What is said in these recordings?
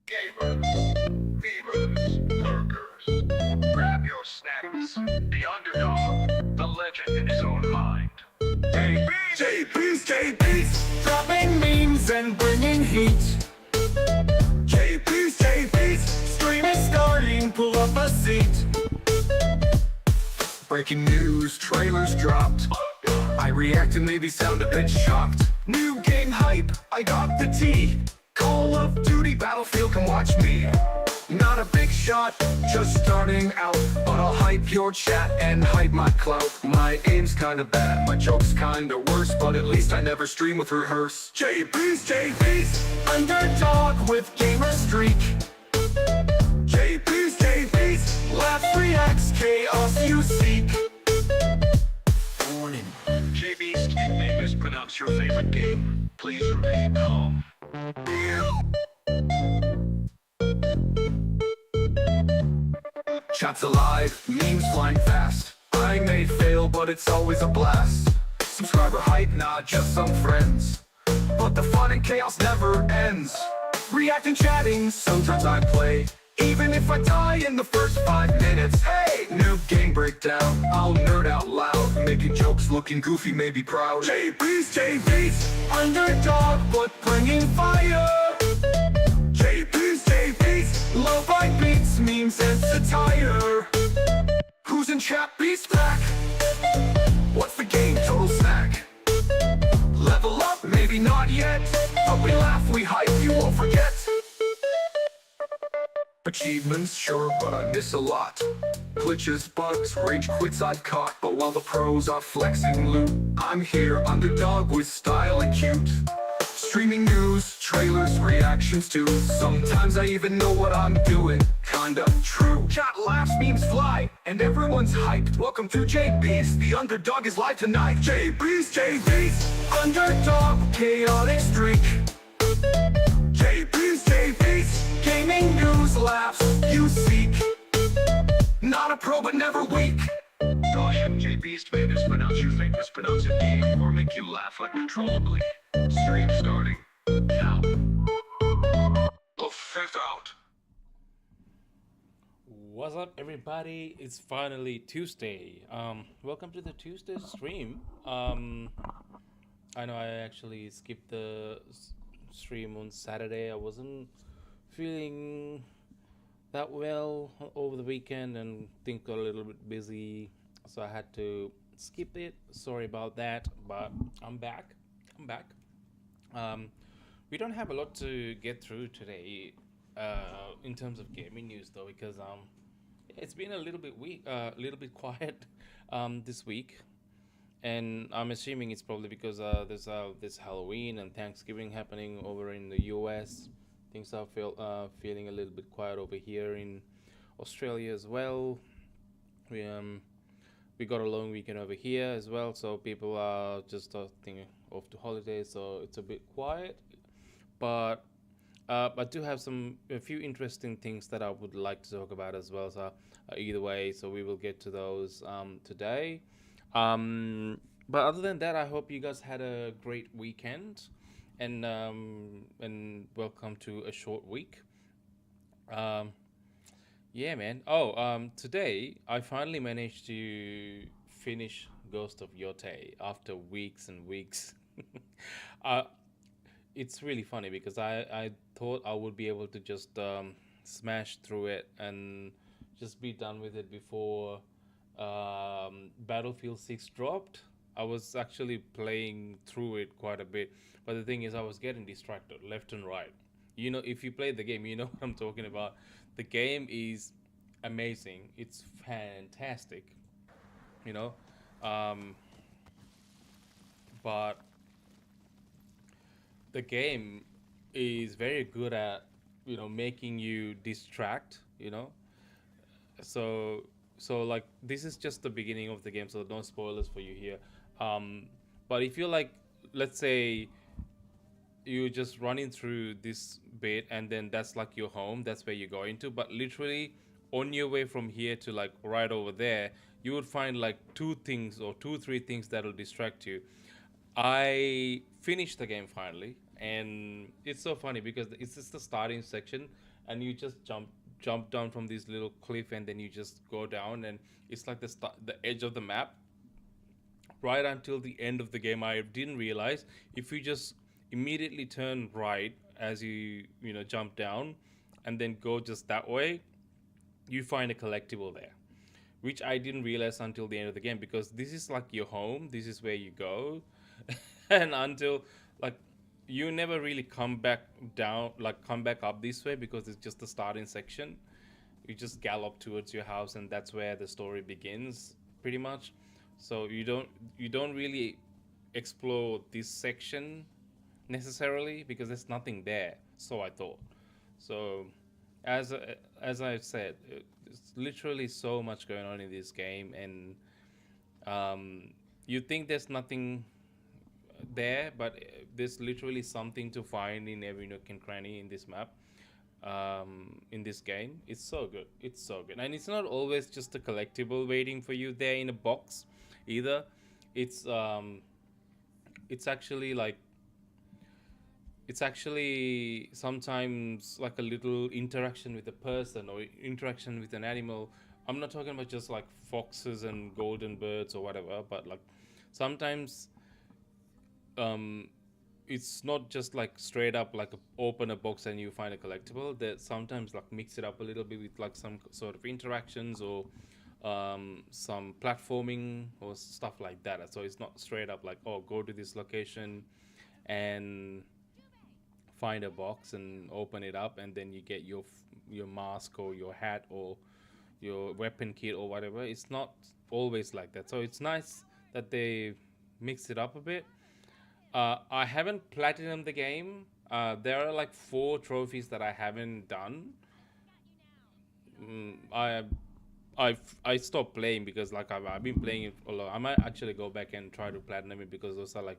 Gamers, fevers, lurkers, grab your snacks. The underdog, the legend in his own mind. Jaybeazt, dropping memes and bringing heat. Jaybeazt, stream is starting, pull up a seat. Breaking news, trailers dropped. I react and maybe sound a bit shocked. New game hype, I got the tea. Call of Duty, Battlefield, come watch me. Not a big shot, just starting out, but I'll hype your chat and hype my clout. My aim's kinda bad, my joke's kinda worse, but at least I never stream with rehearse. Jaybeazt, underdog with gamer streak. Jaybeazt, laughs, reacts, chaos you seek. Warning. Jaybeazt, you may mispronounce your favorite game. Please remain calm. Chat's alive, memes flying fast. I may fail, but it's always a blast. Subscriber hype, not just some friends, but the fun and chaos never ends. Reacting, chatting, sometimes I play, even if I die in the first 5 minutes. Hey, new game breakdown, I'll nerd out loud, making jokes, looking goofy, maybe proud. Jaybeazt, underdog, but bringing fire. Jaybeazt, low by beats, memes and satire. Who's in chat? Beast back. What's the game? Total snack. Level up? Maybe not yet, but we laugh, we hype, you won't forget. Achievements, sure, but I miss a lot. Glitches, bugs, rage quits I've caught, but while the pros are flexing loot, I'm here, underdog with style and cute. Streaming news, trailers, reactions too. Sometimes I even know what I'm doing, kinda true. Chat laughs, memes fly, and everyone's hyped. Welcome to Jaybeazt, the underdog is live tonight. Jaybeazt, underdog, chaotic streak. Jaybeazt, gaming news, laughs, you seek. Not a pro but never weak. Caution, Jaybeazt may mispronounce your famous pronounce-it game or make you laugh uncontrollably. Stream starting now. The fifth out. What's up, everybody? It's finally Tuesday. Welcome to the Tuesday stream. I know I actually skipped the stream on Saturday. I wasn't feeling that well over the weekend and things got a little bit busy, so I had to skip it. Sorry about that, but I'm back. We don't have a lot to get through today in terms of gaming news, though, because it's been a little bit quiet this week, and I'm assuming it's probably because there's this Halloween and Thanksgiving happening over in the US. Things are feeling a little bit quiet over here in Australia as well. We got a long weekend over here as well, so people are just starting off to holidays, so it's a bit quiet. But I do have a few interesting things that I would like to talk about as well. So either way, so we will get to those today. But other than that, I hope you guys had a great weekend, and welcome to a short week. Yeah, man. Today I finally managed to finish Ghost of Yotei after weeks and weeks. uh, it's really funny because I thought I would be able to just smash through it and just be done with it before Battlefield 6 dropped. I was actually playing through it quite a bit, but the thing is, I was getting distracted left and right. You know, if you play the game, you know what I'm talking about. The game is amazing. It's fantastic, you know. But the game is very good at, making you distract, so like this is just the beginning of the game, so no spoilers for you here. But if you're like, let's say you're just running through this bit and then that's like your home, that's where you're going to, but literally on your way from here to like right over there, you would find like three things that'll distract you. I finished the game finally, And it's so funny because it's just the starting section, and you just jump down from this little cliff, and then you just go down, and it's like the edge of the map right until the end of the game. I didn't realize if you just immediately turn right as you jump down, and then go just that way, you find a collectible there, which I didn't realize until the end of the game, because this is like your home. This is where you go, and until like you never really come back down, like come back up this way, because it's just the starting section. You just gallop towards your house, and that's where the story begins, pretty much. So you don't really explore this section necessarily, because there's nothing there. So I thought. So as I said, it's literally so much going on in this game, and you think there's nothing there, but there's literally something to find in every nook and cranny in this map. In this game, it's so good. It's so good, and it's not always just a collectible waiting for you there in a box, either. It's um, it's actually like it's actually sometimes like a little interaction with a person or interaction with an animal. I'm not talking about just like foxes and golden birds or whatever, but like sometimes um it's not just like straight up like open a box and you find a collectible. That sometimes like mix it up a little bit with like some sort of interactions, or some platforming or stuff like that. So it's not straight up like, oh, go to this location and find a box and open it up, and then you get your mask or your hat or your weapon kit or whatever. It's not always like that. So it's nice that they mix it up a bit. I haven't platinum the game. There are like 4 trophies that I haven't done. I stopped playing because like I've been playing it a lot. I might actually go back and try to platinum it, because those are like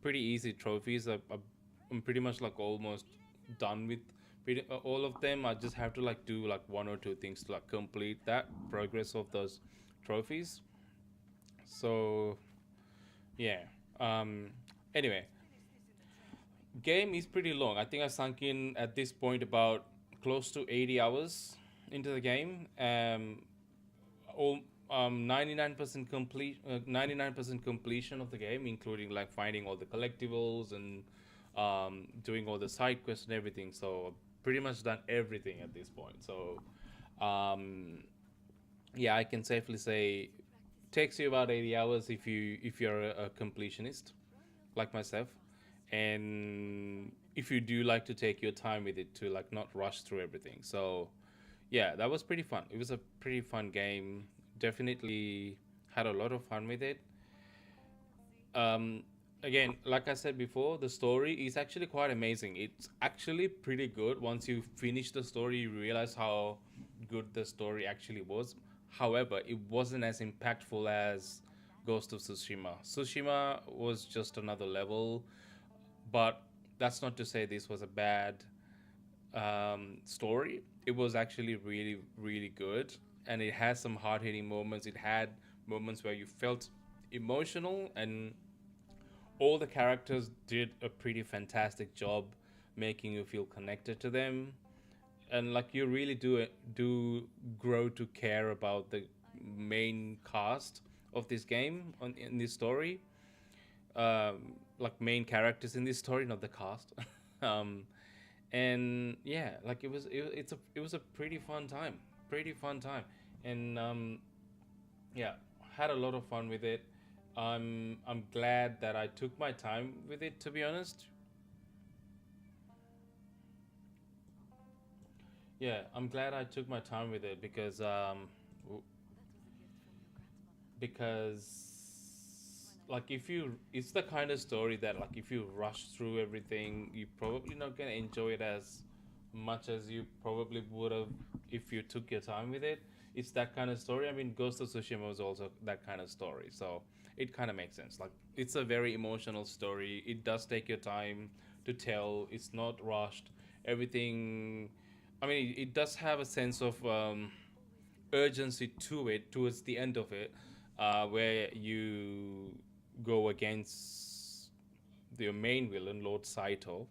pretty easy trophies. I'm pretty much like almost done with all of them. I just have to like do like 1 or 2 things to like complete that progress of those trophies. So yeah. Anyway, game is pretty long. I think I sunk in at this point about close to 80 hours into the game. All 99% complete 99% completion of the game, including like finding all the collectibles and doing all the side quests and everything. So pretty much done everything at this point. So um, yeah, I can safely say takes you about 80 hours if you're a completionist like myself, and if you do like to take your time with it, to like not rush through everything. So yeah, that was pretty fun. It was a pretty fun game. Definitely had a lot of fun with it. um Again, like I said before, the story is actually quite amazing. It's actually pretty good. Once you finish the story, you realize how good the story actually was. However, it wasn't as impactful as Ghost of Tsushima was just another level. But that's not to say this was a bad story. It was actually really, really good, and it has some hard hitting moments. It had moments where you felt emotional, and all the characters did a pretty fantastic job making you feel connected to them, and like you really do grow to care about the main cast of this game in this story, like main characters in this story, not the cast. um, and yeah, like it was a pretty fun time, pretty fun time, and yeah, had a lot of fun with it. I'm glad that I took my time with it. To be honest, yeah, I'm glad I took my time with it, because like if you it's the kind of story that like if you rush through everything, you're probably not gonna enjoy it as much as you probably would have if you took your time with it. It's that kind of story. I mean, Ghost of Tsushima was also that kind of story, so it kind of makes sense. Like it's a very emotional story. It does take your time to tell. It's not rushed. Everything. I mean, it does have a sense of urgency to it towards the end of it, where you go against the main villain, Lord Saito,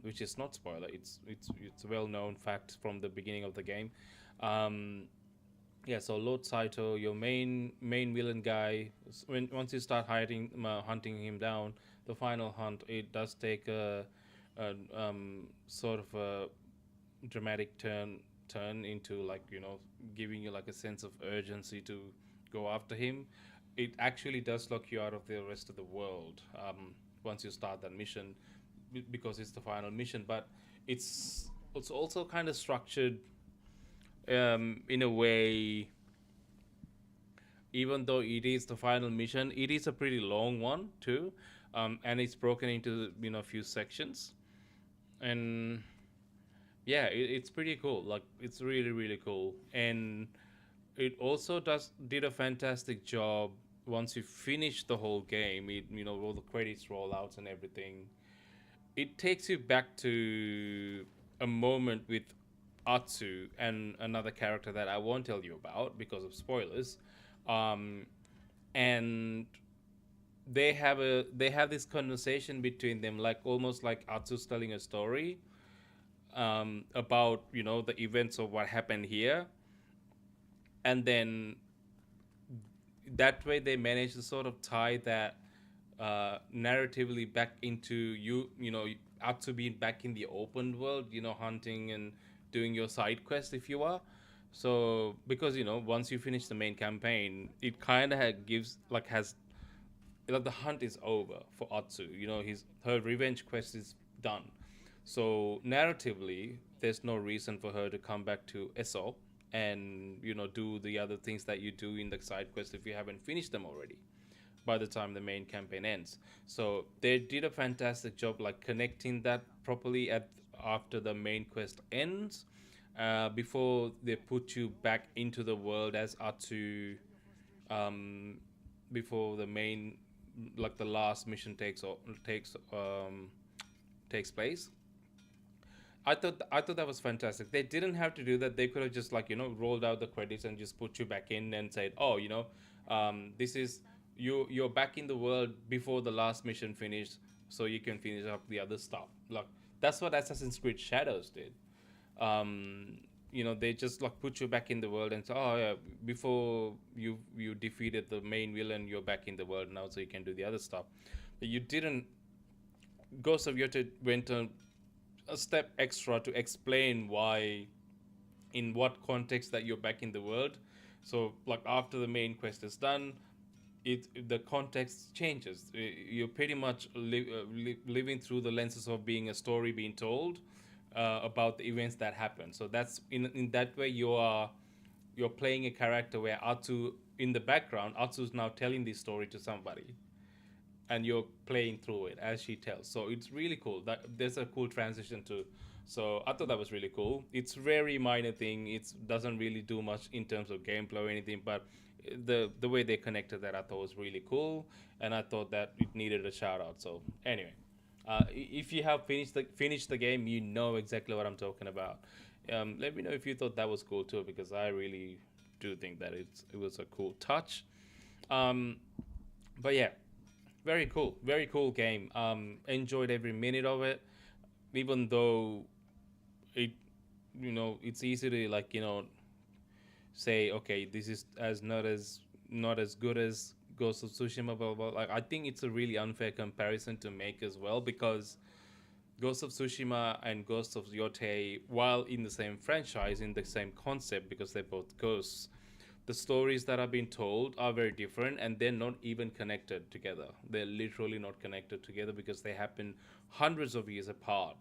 which is not spoiler. It's a well known fact from the beginning of the game. Um, yeah, so Lord Saito, your main villain guy. When once you start hunting him down, the final hunt, it does take a sort of a dramatic turn into, like, giving you like a sense of urgency to go after him. It actually does lock you out of the rest of the world, once you start that mission, because it's the final mission. But it's also kind of structured, in a way. Even though it is the final mission, it is a pretty long one too, and it's broken into a few sections. And yeah, it's pretty cool. Like, it's really really cool. And it also did a fantastic job. Once you finish the whole game, all the credits roll out and everything, it takes you back to a moment with Atsu and another character that I won't tell you about because of spoilers. um, and they have this conversation between them, like almost like Atsu's telling a story, about the events of what happened here. And then that way they manage to sort of tie that, narratively back into Atsu being back in the open world, hunting and doing your side quest if you are. So because once you finish the main campaign, it kind of gives, like, has, the hunt is over for Atsu. His her revenge quest is done. So narratively, there's no reason for her to come back to Eso and do the other things that you do in the side quest if you haven't finished them already by the time the main campaign ends. So they did a fantastic job, like, connecting that properly at after the main quest ends, before they put you back into the world as Atsu, um, before the main, like, the last mission takes place. I thought that was fantastic. They didn't have to do that. They could have just, like, rolled out the credits and just put you back in and said, oh, this is you're back in the world before the last mission finished, so you can finish up the other stuff. Like, that's what Assassin's Creed Shadows did. They just, like, put you back in the world and say, oh yeah, before you defeated the main villain, you're back in the world now, so you can do the other stuff. But you didn't. Ghost of Yotei went a step extra to explain why, in what context that you're back in the world. So, like, after the main quest is done, the context changes. You're pretty much living through the lenses of being a story being told, about the events that happen. So that's in that way you're playing a character where Atsu, in the background, Atsu's now telling this story to somebody, and you're playing through it as she tells. So it's really cool. That there's a cool transition too. So I thought that was really cool. It's very minor thing. It doesn't really do much in terms of gameplay or anything, but the way they connected that, I thought was really cool, and I thought that it needed a shout out. So anyway, if you have finished the game, you know exactly what I'm talking about. Let me know if you thought that was cool too, because I really do think that it was a cool touch. Um, but yeah, very cool game. Enjoyed every minute of it, even though it, it's easy to, like, say, okay, this is as not as good as Ghost of Tsushima, blah, blah, blah. Like, I think it's a really unfair comparison to make as well, because Ghost of Tsushima and Ghost of Yotei, while in the same franchise, in the same concept, because they're both ghosts, the stories that are being told are very different, and they're not even connected together. They're literally not connected together because they happen hundreds of years apart.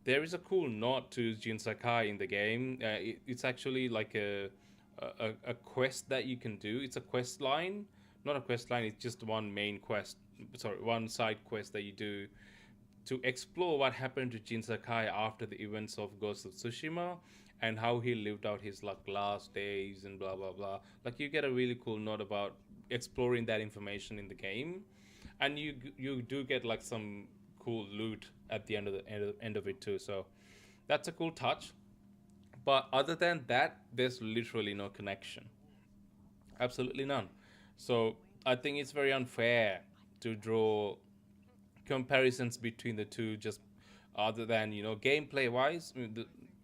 There is a cool nod to Jin Sakai in the game. It's actually like a quest that you can do. It's a quest line, not a quest line. It's just one main quest. Sorry, one side quest that you do to explore what happened to Jin Sakai after the events of Ghost of Tsushima, and how he lived out his, like, last days and blah blah blah. Like, you get a really cool note about exploring that information in the game, and you do get, like, some cool loot at the end of it too. So that's a cool touch. But other than that, there's literally no connection. Absolutely none. So I think it's very unfair to draw comparisons between the two, just other than gameplay wise,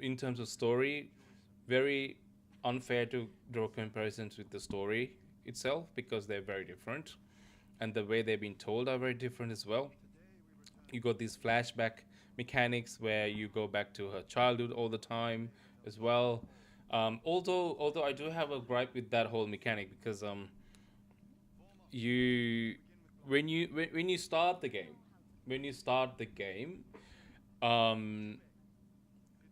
in terms of story, very unfair to draw comparisons with the story itself because they're very different, and the way they've been told are very different as well. You got these flashback mechanics where you go back to her childhood all the time as well. Although I do have a gripe with that whole mechanic because you when you start the game, when you start the game, um,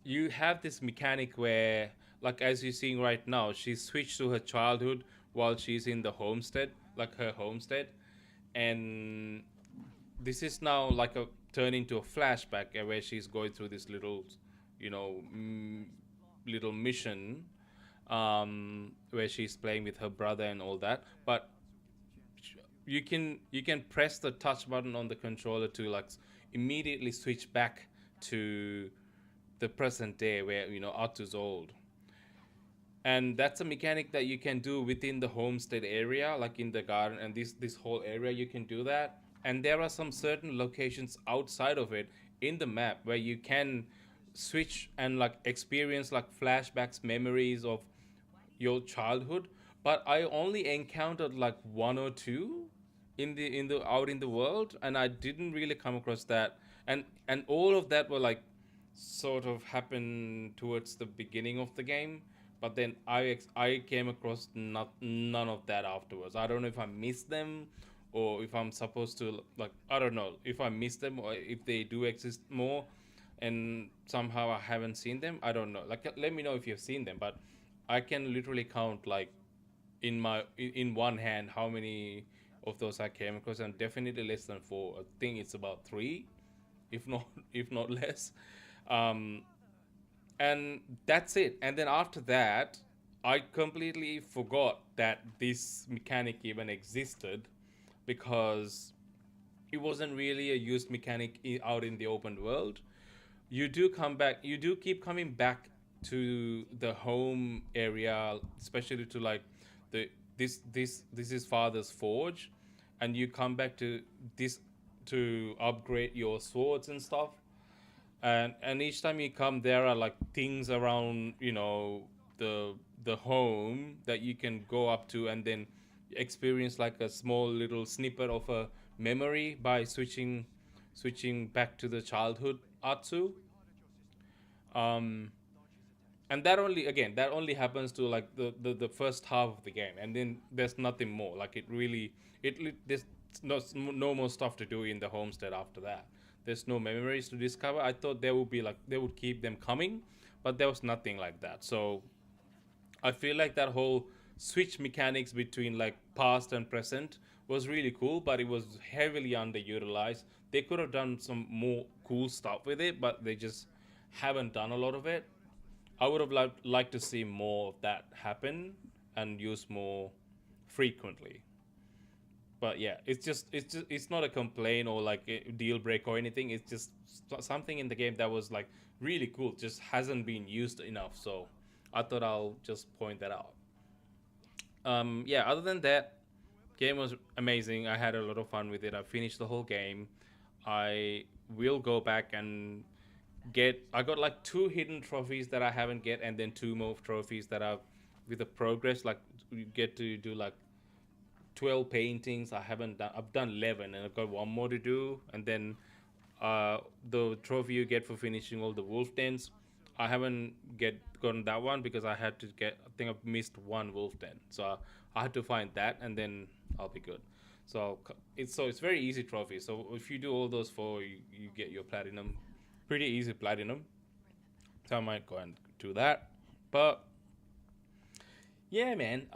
you have this mechanic where, like as you're seeing right now, she switched to her childhood while she's in the homestead, like her homestead, and this is now like a turn into a flashback where she's going through this little, you know, little mission, where she's playing with her brother and all that. But you can press the touch button on the controller to like immediately switch back to the present day where Artu's old, and that's a mechanic that you can do within the homestead area, like in the garden and this whole area you can do that. And there are some certain locations outside of it in the map where you can switch and like experience like flashbacks, memories of your childhood. But I only encountered like one or two in the out in the world, and I didn't really come across that. And all of that were like sort of happened towards the beginning of the game, but then I came across none of that afterwards. I don't know if I missed them, or if I'm supposed to, like, I don't know if I missed them or if they do exist more and somehow I haven't seen them. I don't know, like, let me know if you've seen them. But I can literally count like in one hand how many of those I came across, and definitely less than four. I think it's about three, if not if not less. um and that's it. And then after that, I completely forgot that this mechanic even existed, because it wasn't really a used mechanic out in the open world. You do keep coming back to the home area, especially to like the this is father's forge, and you come back to this to upgrade your swords and stuff. And each time you come, there are like things around, the home that you can go up to, and then experience like a small little snippet of a memory by switching back to the childhood Atsu. um and that only happens to like the first half of the game, and then there's nothing more. Like, there's no more stuff to do in the homestead after that. There's no memories to discover. I thought there would be like they would keep them coming, but there was nothing like that. So I feel like that whole switch mechanics between like past and present was really cool, but it was heavily underutilized. They could have done some more cool stuff with it, but they just haven't done a lot of it. I would have liked to see more of that happen and use more frequently. But yeah, it's not a complaint or like a deal break or anything. It's just something in the game that was like really cool, just hasn't been used enough. So I thought I'll just point that out. Yeah, other than that, game was amazing. I had a lot of fun with it. I finished the whole game. I will go back and I got like two hidden trophies that I haven't get, and then two more trophies that are with the progress. Like, you get to do like 12 paintings. I haven't done I've done 11, and I've got one more to do. And then the trophy you get for finishing all the wolf dens, I haven't gotten that one because I think I've missed one wolf den. So I had to find that, and then I'll be good. So it's very easy trophy. So if you do all those four, you get your platinum. Pretty easy platinum. So I might go and do that. But yeah, man.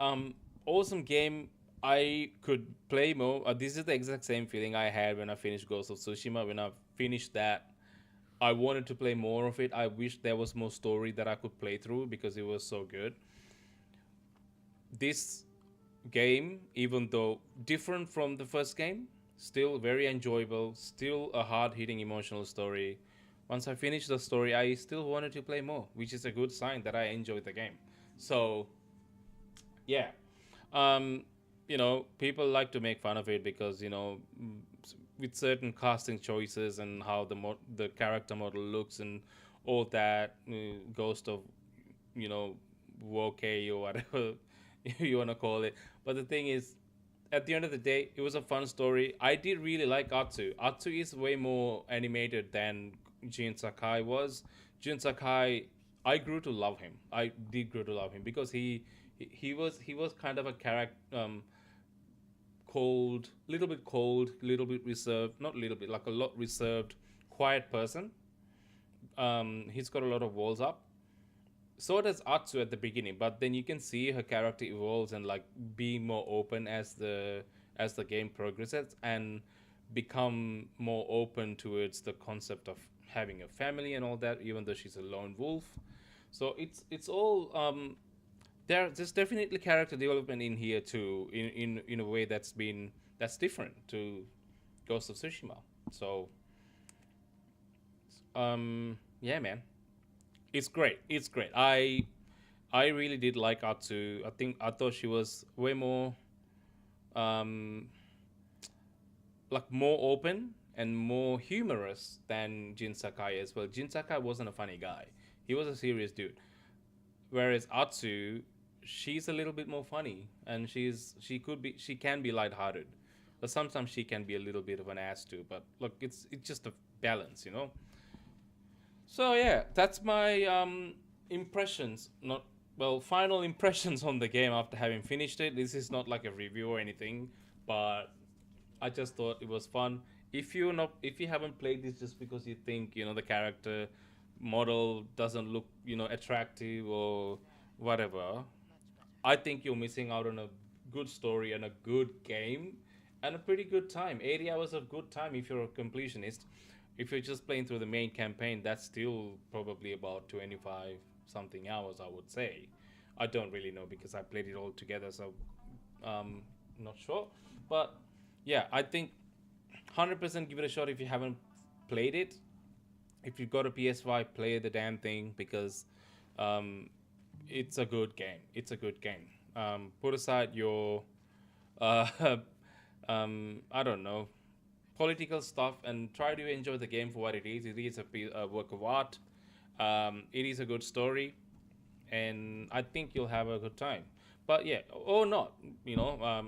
Awesome game. I could play more. This is the exact same feeling I had when I finished Ghost of Tsushima. When I finished that, I wanted to play more of it. I wish there was more story that I could play through because it was so good. This game, even though different from the first game, still very enjoyable. Still a hard-hitting emotional story. Once I finished the story, I still wanted to play more, which is a good sign that I enjoyed the game. So, yeah. Um, people like to make fun of it because with certain casting choices and how the character model looks and all that, ghost of you know Woke or whatever you want to call it. But the thing is, at the end of the day, it was a fun story. I did really like Atsu. Atsu is way more animated than Jin Sakai was. Jin Sakai, I grew to love him. I did grow to love him because he was kind of a character, cold, little bit reserved, not little bit, like a lot reserved, quiet person. He's got a lot of walls up. So does Atsu at the beginning, but then you can see her character evolves and like be more open as the game progresses and become more open towards the concept of having a family and all that, even though she's a lone wolf. So it's all there's definitely character development in here too, in a way that's different to Ghost of Tsushima. So yeah, man, it's great. It's great. I really did like Atsu. I thought she was way more um like more open and more humorous than Jin Sakai as well. Jin Sakai wasn't a funny guy. He was a serious dude. Whereas Atsu, she's a little bit more funny and she can be lighthearted. But sometimes she can be a little bit of an ass too. But look, it's just a balance. So yeah, that's my impressions. Not well, final impressions on the game after having finished it. This is not like a review or anything, but I just thought it was fun. If you haven't played this just because you think the character model doesn't look attractive or whatever, I think you're missing out on a good story and a good game and a pretty good time. 80 hours of good time if you're a completionist. If you're just playing through the main campaign, that's still probably about 25 something hours, I would say. I don't really know because I played it all together, so not sure. But yeah, I think 100% give it a shot if you haven't played it. If you've got a PS5, play the damn thing because um, it's a good game. It's a good game. Put aside your, uh, I don't know, political stuff and try to enjoy the game for what it is. It is a work of art. It is a good story, and I think you'll have a good time. But yeah, or not,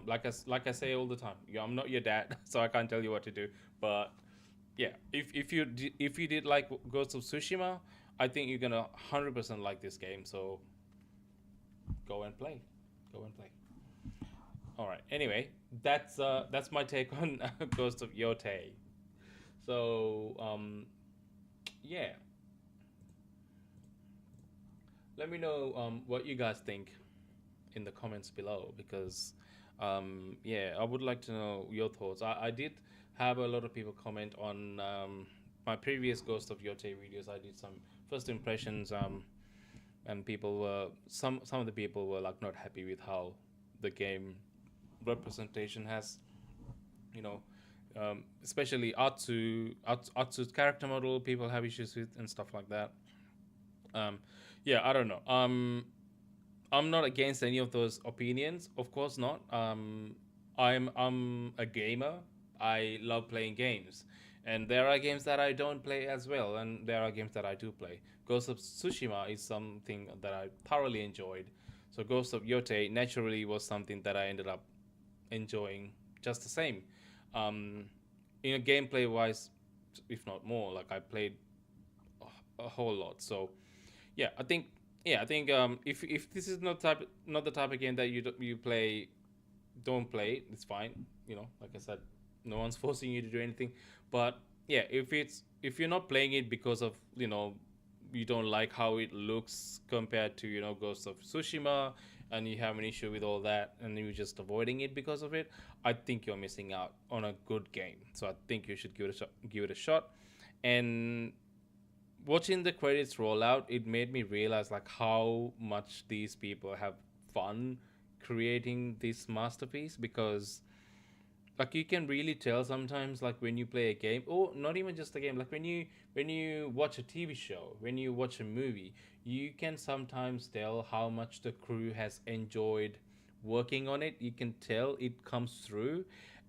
like I say all the time. I'm not your dad, so I can't tell you what to do. But yeah, if you did like Ghost of Tsushima, I think you're gonna 100% like this game. So go and play, go and play. All right. Anyway, that's my take on Ghost of Yotei. So yeah, let me know what you guys think in the comments below because yeah, I would like to know your thoughts. I did have a lot of people comment on my previous Ghost of Yotei videos. I did some first impressions, and people were some of the people were like not happy with how the game representation has, you know, especially Atsu's character model. People have issues with and stuff like that. Um, yeah, I don't know. I'm not against any of those opinions. Of course not. I'm a gamer. I love playing games, and there are games that I don't play as well, and there are games that I do play. Ghost of Tsushima is something that I thoroughly enjoyed. So Ghost of Yotei naturally was something that I ended up enjoying just the same. Um, gameplay wise, if not more, like I played a whole lot. So yeah, I think if this is not the type of game that you play, don't play it. It's fine. Like I said, no one's forcing you to do anything. But yeah, if you're not playing it because of you don't like how it looks compared to Ghost of Tsushima, and you have an issue with all that, and you're just avoiding it because of it, I think you're missing out on a good game. So I think you should give it a shot. And watching the credits roll out, it made me realize like how much these people have fun creating this masterpiece because like you can really tell sometimes like when you play a game or not even just a game, like when you watch a TV show, when you watch a movie, you can sometimes tell how much the crew has enjoyed working on it, you can tell it comes through.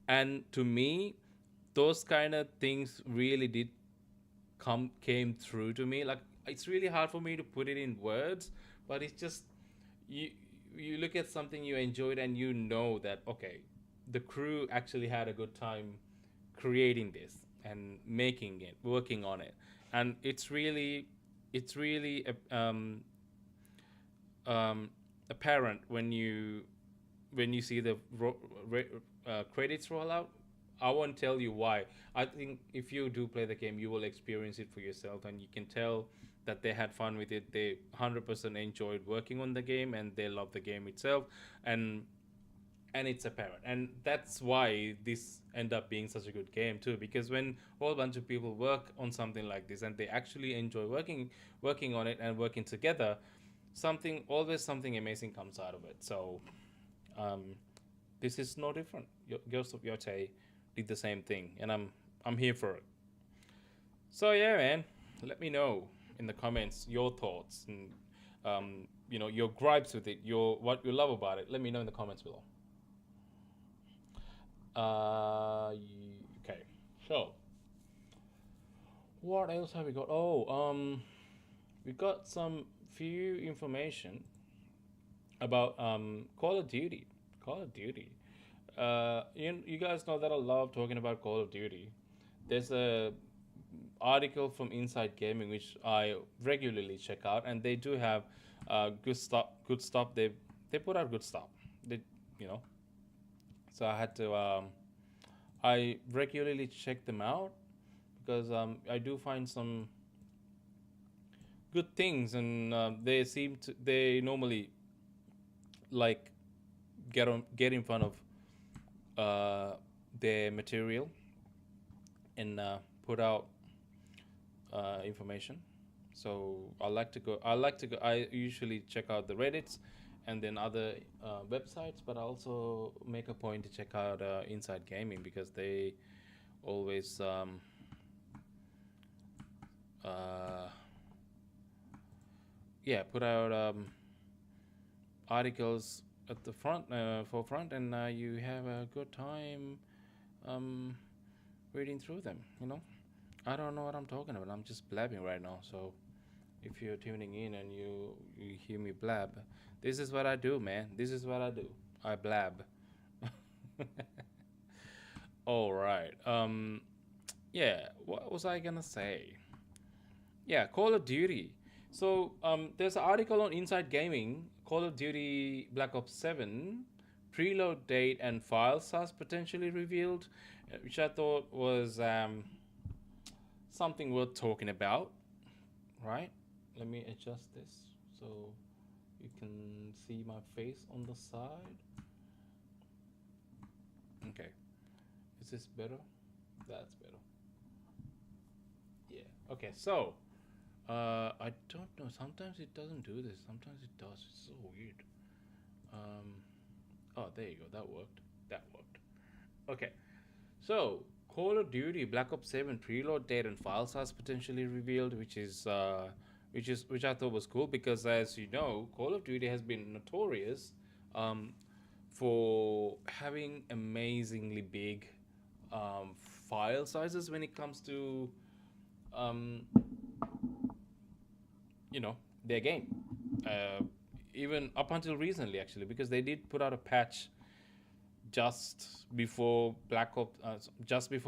And to me, those kind of things really did came through to me. Like, it's really hard for me to put it in words, but it's just, you you look at something you enjoyed and you know that, okay, the crew actually had a good time creating this and making it, working on it. And it's really um, apparent when you see the credits roll out. I won't tell you why. I think if you do play the game, you will experience it for yourself, and you can tell that they had fun with it. They 100% enjoyed working on the game, and they love the game itself, and it's apparent. And that's why this end up being such a good game too. Because when a whole bunch of people work on something like this, and they actually enjoy working on it and working together, something amazing comes out of it. So um, this is no different. Ghost of Yotei did the same thing, and I'm here for it. So yeah, man, let me know in the comments your thoughts and your gripes with it, your what you love about it. Let me know in the comments below. Okay, so what else have we got? We got some few information about Call of Duty. Call of Duty. You guys know that I love talking about Call of Duty. There's a article from Inside Gaming which I regularly check out, and they do have good stuff. Good stuff. They put out good stuff. They, you know. So I regularly check them out because I do find some good things, and they normally like get in front of their material and put out information. So I usually check out the Reddits and then other websites, but I also make a point to check out Inside Gaming because they always uh, put out articles at the forefront, and you have a good time um, reading through them. I don't know what I'm talking about. I'm just blabbing right now. So if you're tuning in and you hear me blab, this is what I do, man. This is what I do. I blab. All right. Yeah. What was I gonna say? Yeah, Call of Duty. So there's an article on Inside Gaming. Call of Duty Black Ops 7 preload date and file size potentially revealed, which I thought was something worth talking about, right? Let me adjust this so you can see my face on the side. Okay, is this better? That's better. Yeah. Okay, so I don't know. Sometimes it doesn't do this. Sometimes it does. It's so weird. Um, oh, there you go. That worked. That worked. Okay. So, Call of Duty Black Ops 7 preload date and file size potentially revealed, which I thought was cool because, as you know, Call of Duty has been notorious um, for having amazingly big file sizes when it comes to um, you know their game. Uh, Even up until recently, actually, because they did put out a patch just before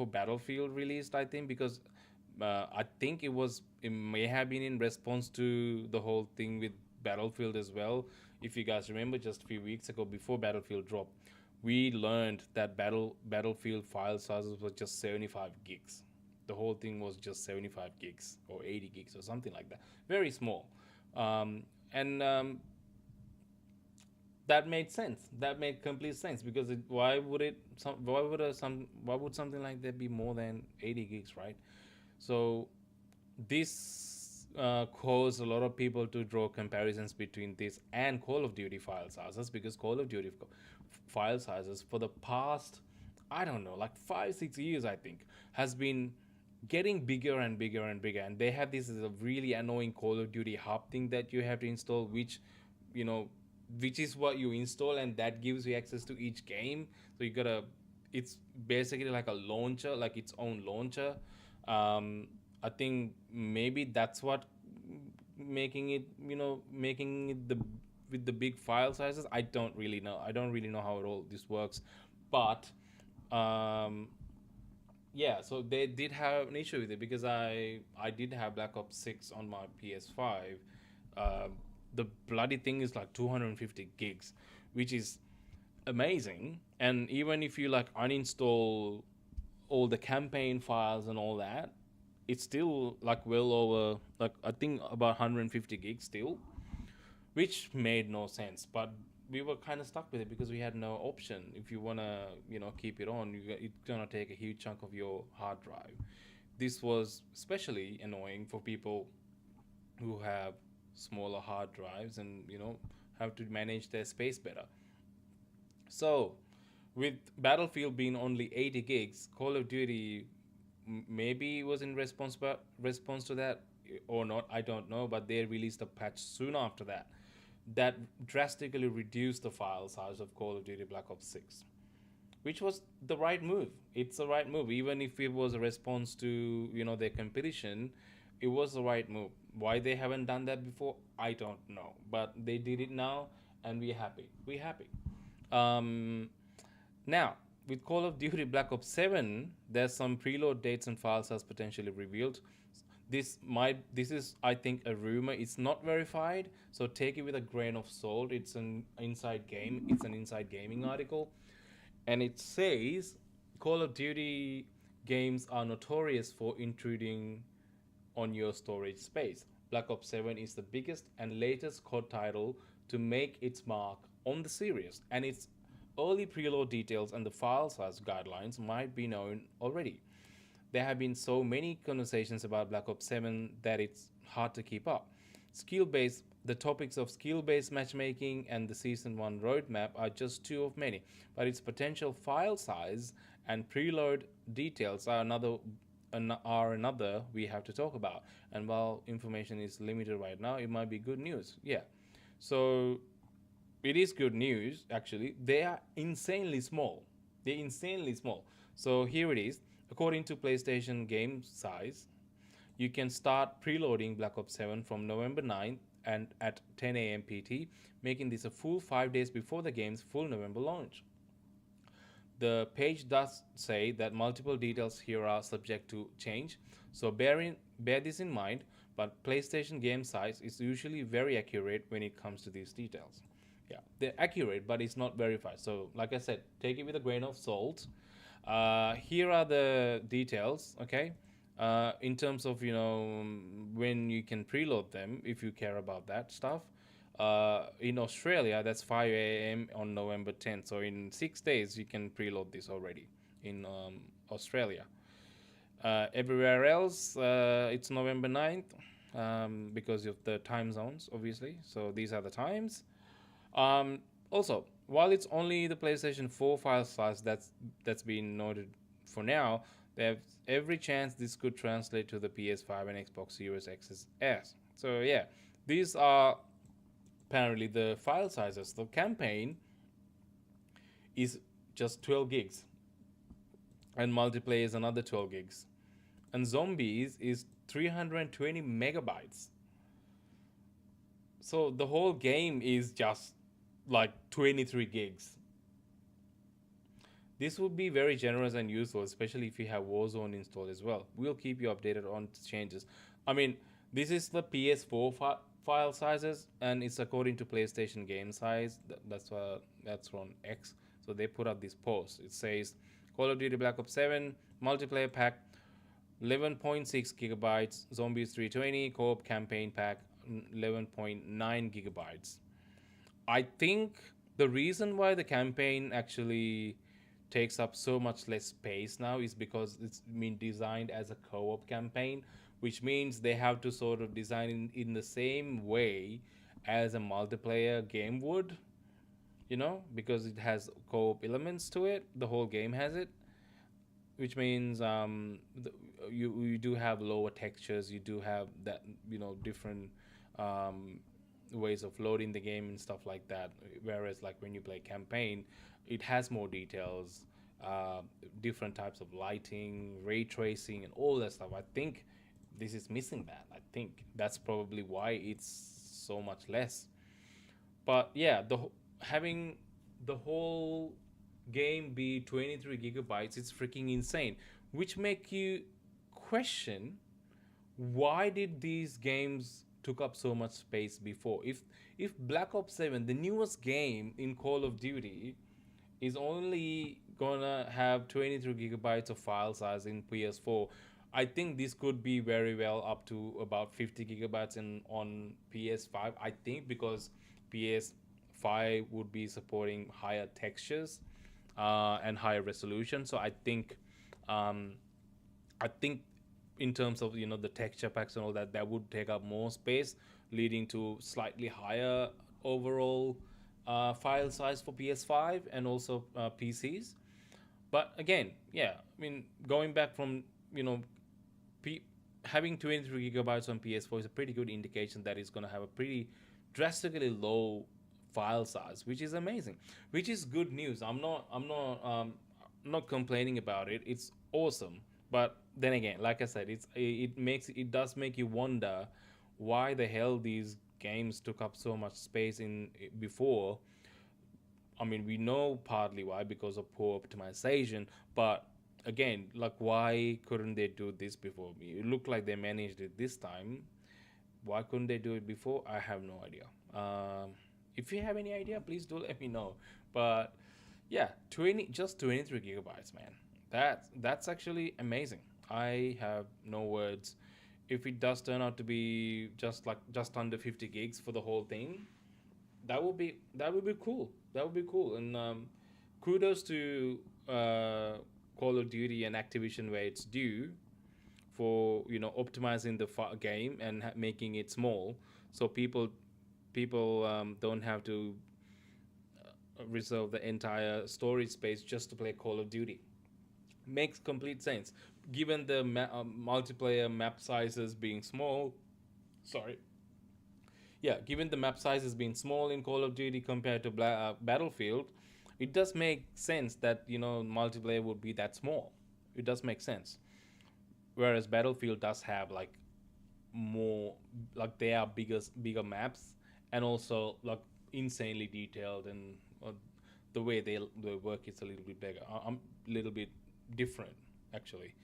Battlefield released, I think, because I think it may have been in response to the whole thing with Battlefield as well. If you guys remember, just a few weeks ago, before Battlefield dropped, we learned that Battlefield file sizes were just 75 gigs. The whole thing was just 75 gigs or 80 gigs or something like that, very small. And That made sense. That made complete sense because why would something like that be more than 80 gigs, right? So this caused a lot of people to draw comparisons between this and Call of Duty file sizes, because Call of Duty file sizes for the past, I don't know, like 5 6 years, I think, has been getting bigger and bigger and bigger. And they have this really annoying Call of Duty hub thing that you have to install, which, you know which is what you install, and that gives you access to each game. So you gotta, it's basically like a launcher, like its own launcher. I think maybe that's what making it, making it the with the big file sizes. I don't really know how it all this works, but um yeah, so they did have an issue with it because I did have Black Ops 6 on my PS5. um, the bloody thing is like 250 gigs, which is amazing. And even if you like uninstall all the campaign files and all that, it's still like well over, like I think about 150 gigs still, which made no sense. But we were kind of stuck with it because we had no option. If you want to, keep it on, it's going to take a huge chunk of your hard drive. This was especially annoying for people who have smaller hard drives and, have to manage their space better. So, with Battlefield being only 80 gigs, Call of Duty maybe was in response to that or not, I don't know, but they released a patch soon after that that drastically reduced the file size of Call of Duty Black Ops 6, which was the right move. It's the right move. Even if it was a response to, their competition, it was the right move. Why they haven't done that before, I don't know. But they did it now, and we're happy. We're happy. Um, Now, with Call of Duty Black Ops 7, there's some preload dates and file size potentially revealed. This is, I think, a rumor. It's not verified, so take it with a grain of salt. It's an inside game. It's an inside gaming article, and it says Call of Duty games are notorious for intruding on your storage space. Black Ops 7 is the biggest and latest COD title to make its mark on the series, and its early preload details and the file size guidelines might be known already. There have been so many conversations about Black Ops 7 that it's hard to keep up. The topics of skill based matchmaking and the Season 1 roadmap are just two of many, but its potential file size and preload details are another we have to talk about. And while information is limited right now, it might be good news. Yeah. So it is good news, actually. They are insanely small. They're insanely small. So here it is. According to PlayStation Game Size, you can start preloading Black Ops 7 from November 9th and at 10 a.m. PT, making this a full 5 days before the game's full November launch. The page does say that multiple details here are subject to change, so bear this in mind, but PlayStation Game Size is usually very accurate when it comes to these details. Yeah, they're accurate, but it's not verified. So, like I said, take it with a grain of salt. Here are the details, okay? In terms of, when you can preload them, if you care about that stuff. In Australia, that's 5 a.m. on November 10th. So in 6 days, you can preload this already in Australia. Everywhere else, it's November 9th, because of the time zones, obviously. So these are the times. Also, while it's only the PlayStation 4 file size that's been noted for now, there's every chance this could translate to the PS5 and Xbox Series XS. So yeah, these are apparently the file sizes. The campaign is just 12 gigs, and multiplayer is another 12 gigs, and zombies is 320 megabytes. So the whole game is just like 23 gigs. This would be very generous and useful, especially if you have Warzone installed as well. We'll keep you updated on changes. I mean, this is the PS4 file sizes, and it's according to PlayStation Game Size. That's from X. So they put up this post. It says Call of Duty Black Ops 7 multiplayer pack, 11.6 gigabytes, Zombies 320 co-op campaign pack, 11.9 gigabytes. I think the reason why the campaign actually takes up so much less space now is because it's been designed as a co-op campaign, which means they have to sort of design in the same way as a multiplayer game would, because it has co-op elements to it. The whole game has it, which means you do have lower textures. You do have that, different, ways of loading the game and stuff like that. Whereas like when you play campaign, it has more details, uh, different types of lighting, ray tracing, and all that stuff. I think this is missing that. I think that's probably why it's so much less. But yeah, having the whole game be 23 gigabytes, it's freaking insane, which make you question why did these games took up so much space before. If Black Ops 7, the newest game in Call of Duty, is only gonna have 23 gigabytes of file size in PS4, I think this could be very well up to about 50 gigabytes in on PS5. I think because PS5 would be supporting higher textures and higher resolution. So um, I think in terms of the texture packs and all that, that would take up more space, leading to slightly higher overall file size for PS5 and also PCs. But again, yeah, I mean, going back from you know P- having 23 gigabytes on PS4 is a pretty good indication that it's going to have a pretty drastically low file size, which is amazing, which is good news. I'm not complaining about it. It's awesome. But then again, like I said, it does make you wonder why the hell these games took up so much space in before. I mean, we know partly why, because of poor optimization, but again, like, why couldn't they do this before? It looked like they managed it this time. Why couldn't they do it before? I have no idea. If you have any idea, please do let me know. But yeah, 23 gigabytes, man. That's actually amazing. I have no words. If it does turn out to be just under 50 gigs for the whole thing, that would be cool. That would be cool. And kudos to Call of Duty and Activision where it's due for optimizing the game and making it small, so people don't have to reserve the entire storage space just to play Call of Duty. Makes complete sense given the multiplayer map sizes being small. Sorry, yeah, given the map sizes being small in Call of Duty compared to Battlefield, it does make sense that multiplayer would be that small. It does make sense. Whereas Battlefield does have like more, like they are bigger maps, and also like insanely detailed, and the way they work is a little bit bigger. A little bit different actually.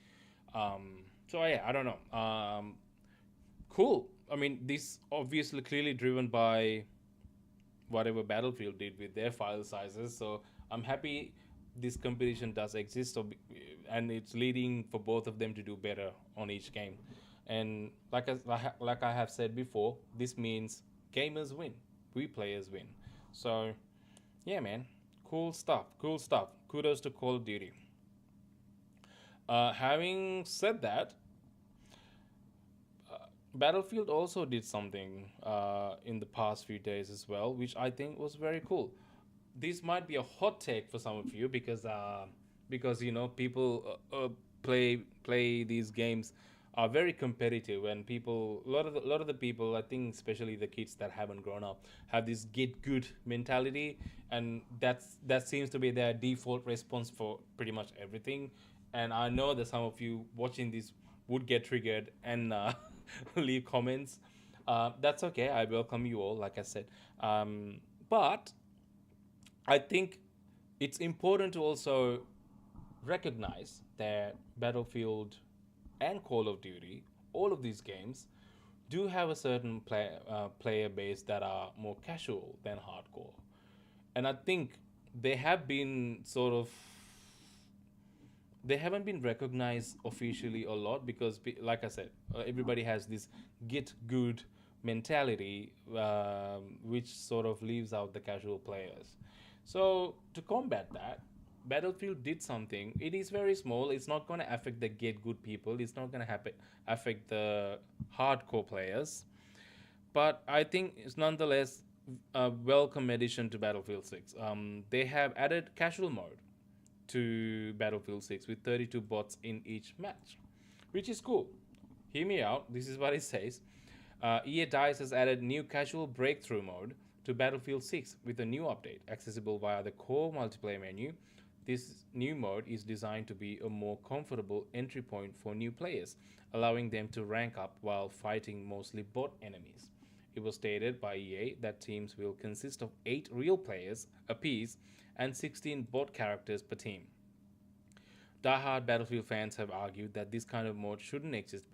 So yeah, I don't know. Cool. I mean, this obviously clearly driven by whatever Battlefield did with their file sizes. So I'm happy this competition does exist. And it's leading for both of them to do better on each game. And like I have said before, this means gamers win, we players win. So yeah, man, cool stuff. Cool stuff. Kudos to Call of Duty. Having said that, Battlefield also did something in the past few days as well, which I think was very cool. This might be a hot take for some of you because people play these games are very competitive, and people a lot of the people, I think especially the kids that haven't grown up, have this get good mentality, and that seems to be their default response for pretty much everything. And I know that some of you watching this would get triggered and leave comments. That's okay. I welcome you all, like I said. But I think it's important to also recognize that Battlefield and Call of Duty, all of these games, do have a certain player base that are more casual than hardcore. And I think they have been sort of they haven't been recognized officially a lot because, like I said, everybody has this get good mentality, which sort of leaves out the casual players. So to combat that, Battlefield did something. It is very small. It's not going to affect the get good people. It's not going to affect the hardcore players. But I think it's nonetheless a welcome addition to Battlefield 6. They have added casual mode to Battlefield 6 with 32 bots in each match, which is cool. Hear me out. This is what it says. EA Dice has added new casual breakthrough mode to Battlefield 6 with a new update, accessible via the core multiplayer menu. This new mode is designed to be a more comfortable entry point for new players, allowing them to rank up while fighting mostly bot enemies. It was stated by EA that teams will consist of 8 real players apiece and 16 bot characters per team. Die-hard Battlefield fans have argued that this kind of mode shouldn't exist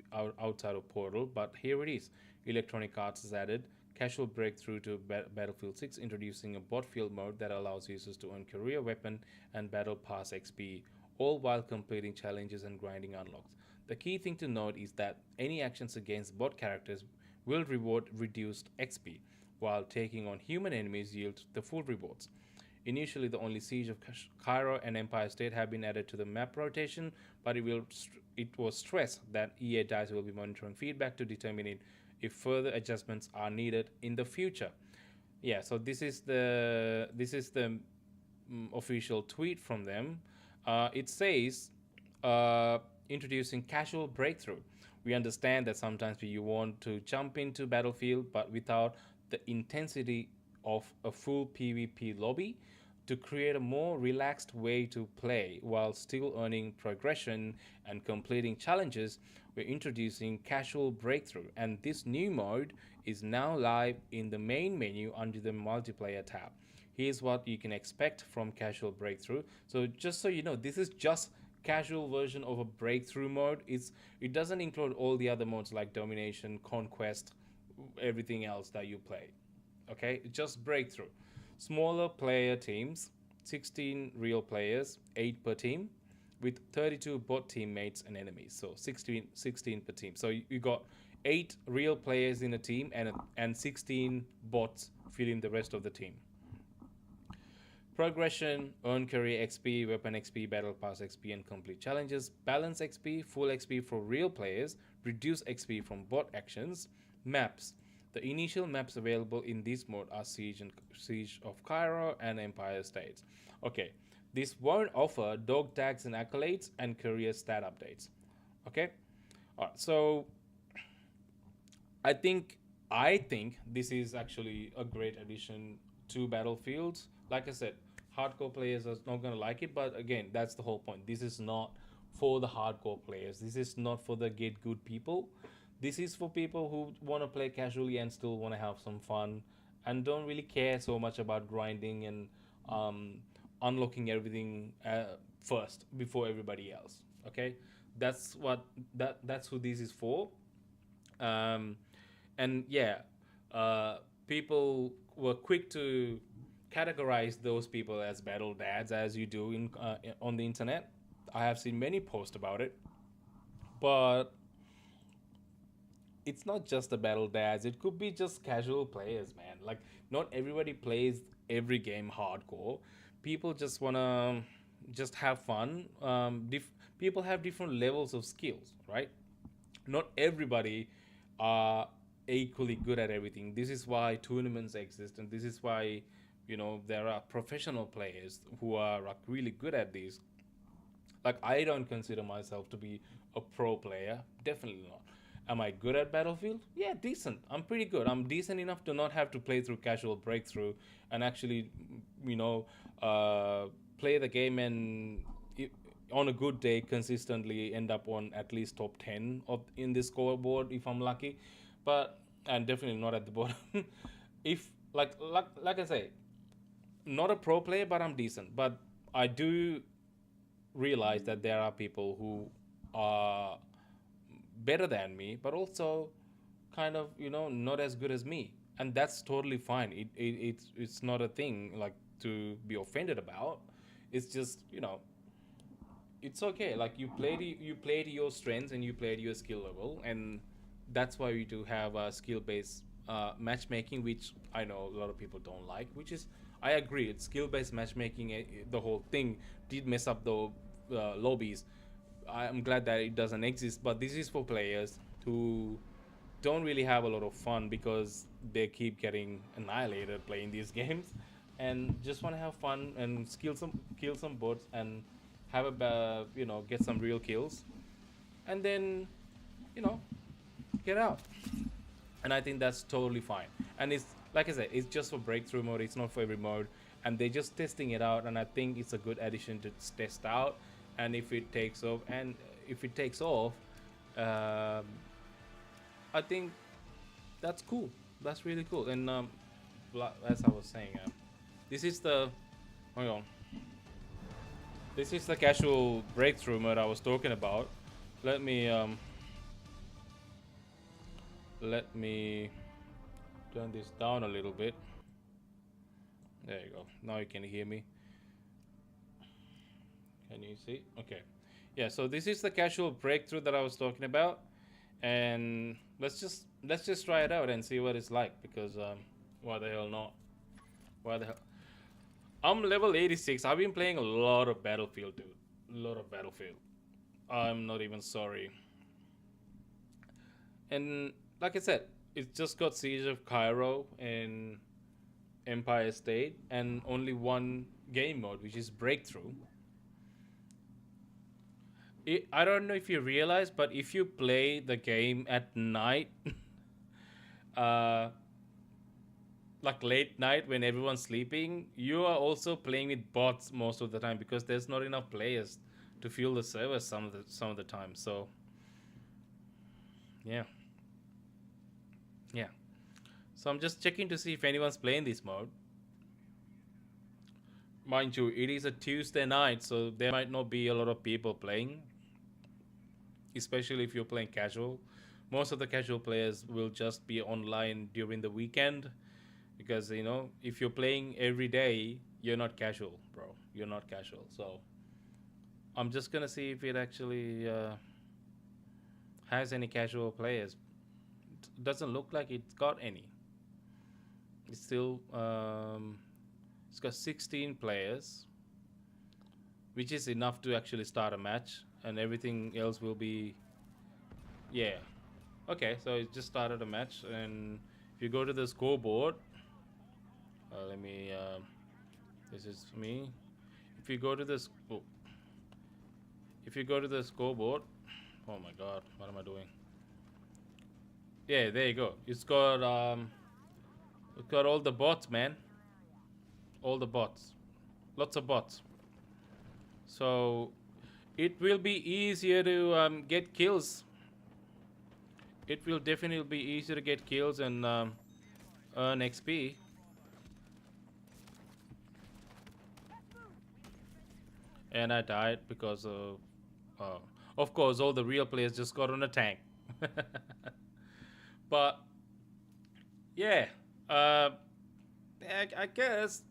outside of Portal, but here it is. Electronic Arts has added casual breakthrough to Battlefield 6, introducing a bot field mode that allows users to earn career weapon and battle pass XP, all while completing challenges and grinding unlocks. The key thing to note is that any actions against bot characters will reward reduced XP, while taking on human enemies yield the full rewards. Initially, the only Siege of Cairo and Empire State have been added to the map rotation, but it was stressed that EA Dice will be monitoring feedback to determine if further adjustments are needed in the future. Yeah, so this is the official tweet from them. It says, introducing casual breakthrough. We understand that sometimes you want to jump into Battlefield, but without the intensity of a full PvP lobby. To create a more relaxed way to play while still earning progression and completing challenges, we're introducing Casual Breakthrough, and this new mode is now live in the main menu under the Multiplayer tab. Here's what you can expect from Casual Breakthrough. So just so you know, this is just casual version of a breakthrough mode. It doesn't include all the other modes like Domination, Conquest, everything else that you play. Okay, just breakthrough. Smaller player teams, 16 real players, 8 per team, with 32 bot teammates and enemies. So 16 per team. So you got 8 real players in a team and 16 bots filling the rest of the team. Progression, earn career XP, weapon XP, battle pass XP, and complete challenges. Balance XP, full XP for real players, reduce XP from bot actions. Maps. The initial maps available in this mode are Siege of Cairo and Empire States. Okay, this won't offer dog tags and accolades and career stat updates. Okay, alright. So I think this is actually a great addition to Battlefields. Like I said, hardcore players are not gonna like it, but again, that's the whole point. This is not for the hardcore players. This is not for the get good people. This is for people who want to play casually and still want to have some fun and don't really care so much about grinding and unlocking everything first before everybody else. Okay, that's who this is for. Um, and yeah, people were quick to categorize those people as battle dads, as you do in on the internet. I have seen many posts about it, but it's not just the battle dads. It could be just casual players, man. Like not everybody plays every game hardcore. People just wanna just have fun. People have different levels of skills, right? Not everybody are equally good at everything. This is why tournaments exist, and this is why there are professional players who are like really good at these. Like I don't consider myself to be a pro player. Definitely not. Am I good at Battlefield? Yeah, decent. I'm pretty good. I'm decent enough to not have to play through casual breakthrough and actually, you know, play the game and on a good day consistently end up on at least top 10 of in the scoreboard if I'm lucky. But and definitely not at the bottom. If like I say, not a pro player, but I'm decent. But I do realize that there are people who are better than me, but also kind of not as good as me, and that's totally fine. It's not a thing like to be offended about. It's just it's okay. Like you play to your strengths and you play to your skill level, and that's why we do have skill based matchmaking, which I know a lot of people don't like. Which is I agree. It's skill based matchmaking. The whole thing did mess up the lobbies. I'm glad that it doesn't exist, but this is for players who don't really have a lot of fun because they keep getting annihilated playing these games, and just want to have fun and kill some bots and have a get some real kills, and then you know get out. and I think that's totally fine. And it's like I said, it's just for breakthrough mode. It's not for every mode, and they're just testing it out. And I think it's a good addition to test out. And if it takes off, um, I think that's cool. That's really cool. And as I was saying, this is the hang on. This is the casual breakthrough mode I was talking about. Let me turn this down a little bit. There you go. Now you can hear me. Can you see? Okay. Yeah, so this is the casual breakthrough that I was talking about. And let's just try it out and see what it's like, because why the hell not? Why the hell? I'm level 86. I've been playing a lot of Battlefield, dude. A lot of Battlefield. I'm not even sorry. And like I said, it's just got Siege of Cairo and Empire State, and only one game mode, which is Breakthrough. I don't know if you realize, but if you play the game at night, uh, like late night when everyone's sleeping, you are also playing with bots most of the time, because there's not enough players to fuel the server some of the time. So yeah, yeah. So I'm just checking to see if anyone's playing this mode. Mind you, it is a Tuesday night, so there might not be a lot of people playing, especially if you're playing casual. Most of the casual players will just be online during the weekend, because if you're playing every day, you're not casual, bro. You're not casual. So I'm just gonna see if it actually has any casual players. It doesn't look like it's got any. It's still it's got 16 players, which is enough to actually start a match, and everything else will be, yeah. Okay, so it just started a match, and if you go to the scoreboard, let me. This is me. If you go to this, if you go to the scoreboard, oh my God, what am I doing? Yeah, there you go. It's got all the bots, man. All the bots, lots of bots. So it will be easier to get kills. It will definitely be easier to get kills and earn XP. And I died because of course, all the real players just got on a tank. But yeah, uh, I guess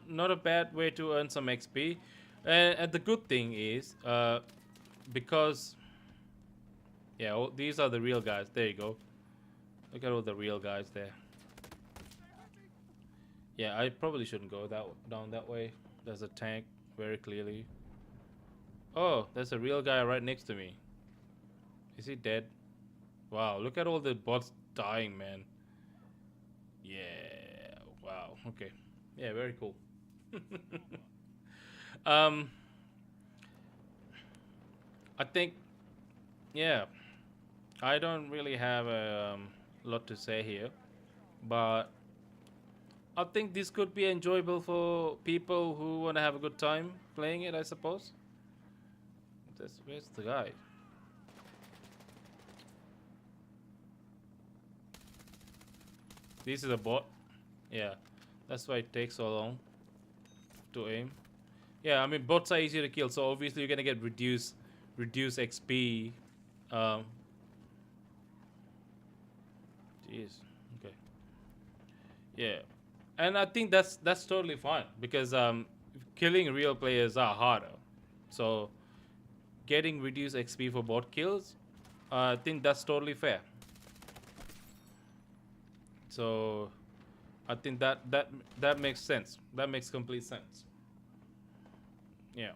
not a bad way to earn some XP. And the good thing is, because yeah, these are the real guys. There you go. Look at all the real guys there. Yeah, I probably shouldn't go down that way. There's a tank very clearly. Oh, there's a real guy right next to me. Is he dead? Wow, look at all the bots dying, man. Yeah, wow. Okay. Yeah, very cool. um, I think, yeah, I don't really have a lot to say here, but I think this could be enjoyable for people who want to have a good time playing it, I suppose. Where's the guy? This is a bot. Yeah, that's why it takes so long to aim. Yeah, I mean, bots are easier to kill, so obviously you're gonna get reduced XP. Um, Jeez. Okay. Yeah, and I think that's totally fine, because killing real players are harder. So getting reduced XP for bot kills, I think that's totally fair. So I think that makes sense. That makes complete sense. Yeah.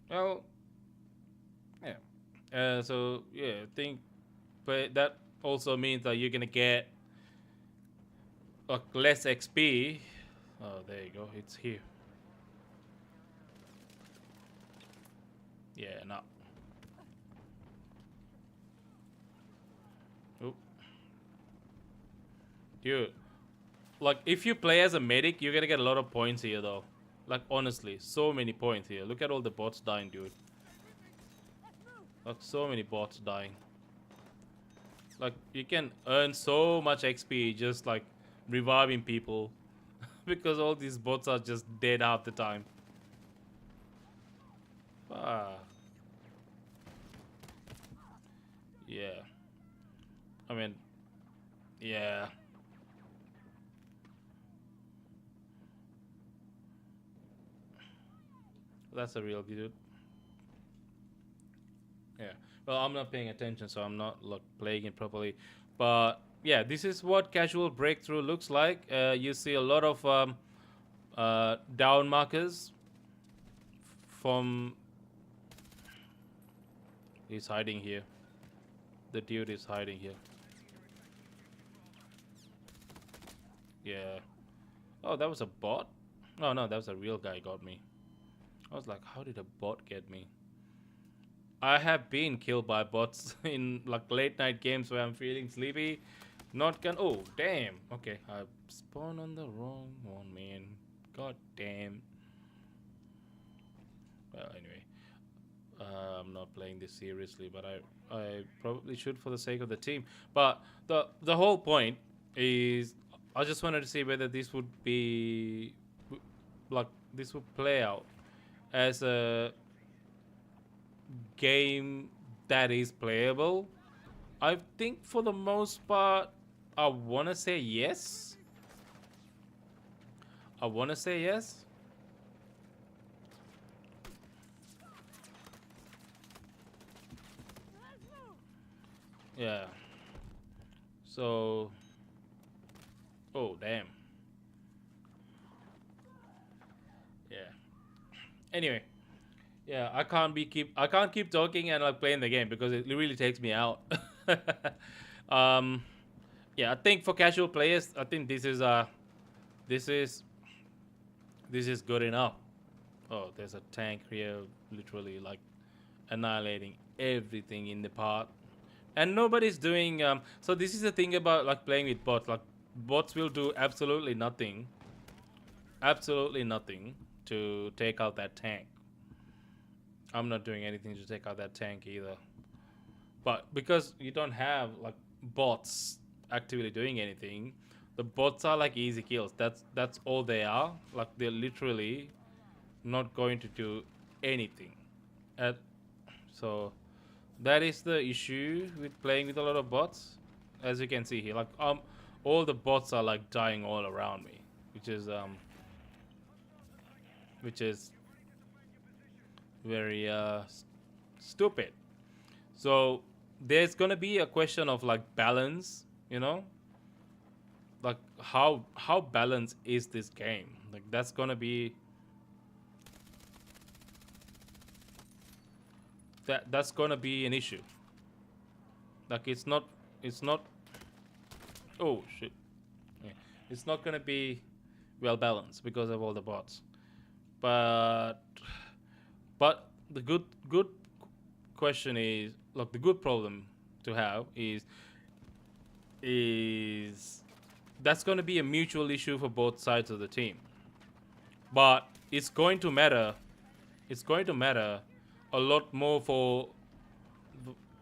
Well, yeah. So yeah, I think, but that also means that you're gonna get less XP. Oh, there you go. It's here. Yeah, no. Oop. Dude, like if you play as a medic, you're gonna get a lot of points here though. Like honestly, so many points here. Look at all the bots dying, dude. Like so many bots dying. Like you can earn so much XP just like reviving people because all these bots are just dead half the time. Ah, yeah. I mean, yeah. That's a real dude. Yeah. Well, I'm not paying attention, so I'm not like playing it properly. But yeah, this is what casual breakthrough looks like. You see a lot of down markers from. He's hiding here. The dude is hiding here. Yeah. Oh, that was a bot? Oh no, that was a real guy got me. I was like, how did a bot get me? I have been killed by bots in like late night games where I'm feeling sleepy. Not can. Oh damn. Okay, I spawned on the wrong one, man. God damn. Well, anyway, I'm not playing this seriously, but I probably should for the sake of the team. But the whole point is, I just wanted to see whether this would be like this would play out as a game that is playable. I think for the most part, I want to say yes. I want to say yes. Yeah. So, oh damn. Yeah. Anyway, yeah, I can't keep talking and like playing the game because it really takes me out. um, yeah, I think for casual players, I think this is this is good enough. Oh, there's a tank here, literally like annihilating everything in the path, and nobody's doing. So this is the thing about like playing with bots. Like bots will do absolutely nothing to take out that tank. I'm not doing anything to take out that tank either. But because you don't have like bots actively doing anything, the bots are like easy kills. That's all they are. Like they're literally not going to do anything. At so that is the issue with playing with a lot of bots. As you can see here, like all the bots are like dying all around me, which is which is very stupid. So there's gonna be a question of like balance, you know, like how balanced is this game? Like that's gonna be an issue. Like it's not oh shit. Yeah. It's not gonna be well balanced because of all the bots. But the good question is like the good problem to have is that's going to be a mutual issue for both sides of the team. But it's going to matter a lot more for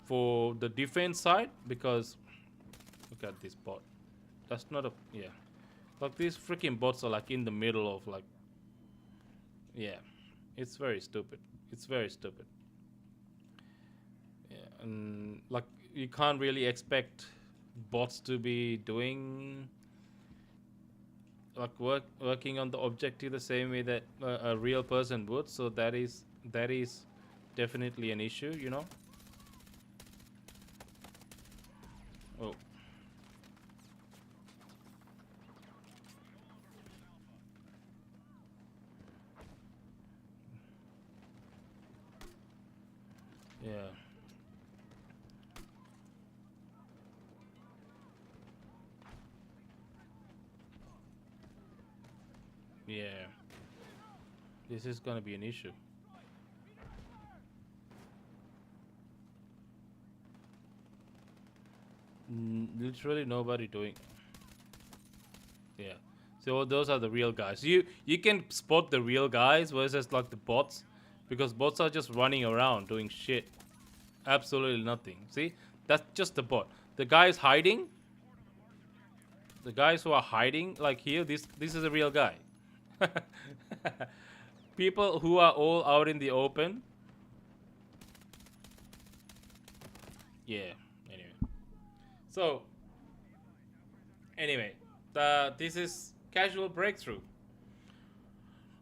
the defense side because look at this bot. That's not a yeah. Like these freaking bots are like in the middle of like yeah. It's very stupid. It's very stupid. Yeah, and like you can't really expect bots to be doing like working on the objective the same way that a real person would. So that is definitely an issue, you know. Oh yeah, yeah. This is gonna be an issue. Literally nobody doing. Yeah. So those are the real guys. You can spot the real guys versus like the bots, because bots are just running around doing shit, absolutely nothing. See, that's just the bot. The guys hiding, the guys who are hiding, like here, this is a real guy. People who are all out in the open. Yeah. Anyway. So anyway, this is casual breakthrough.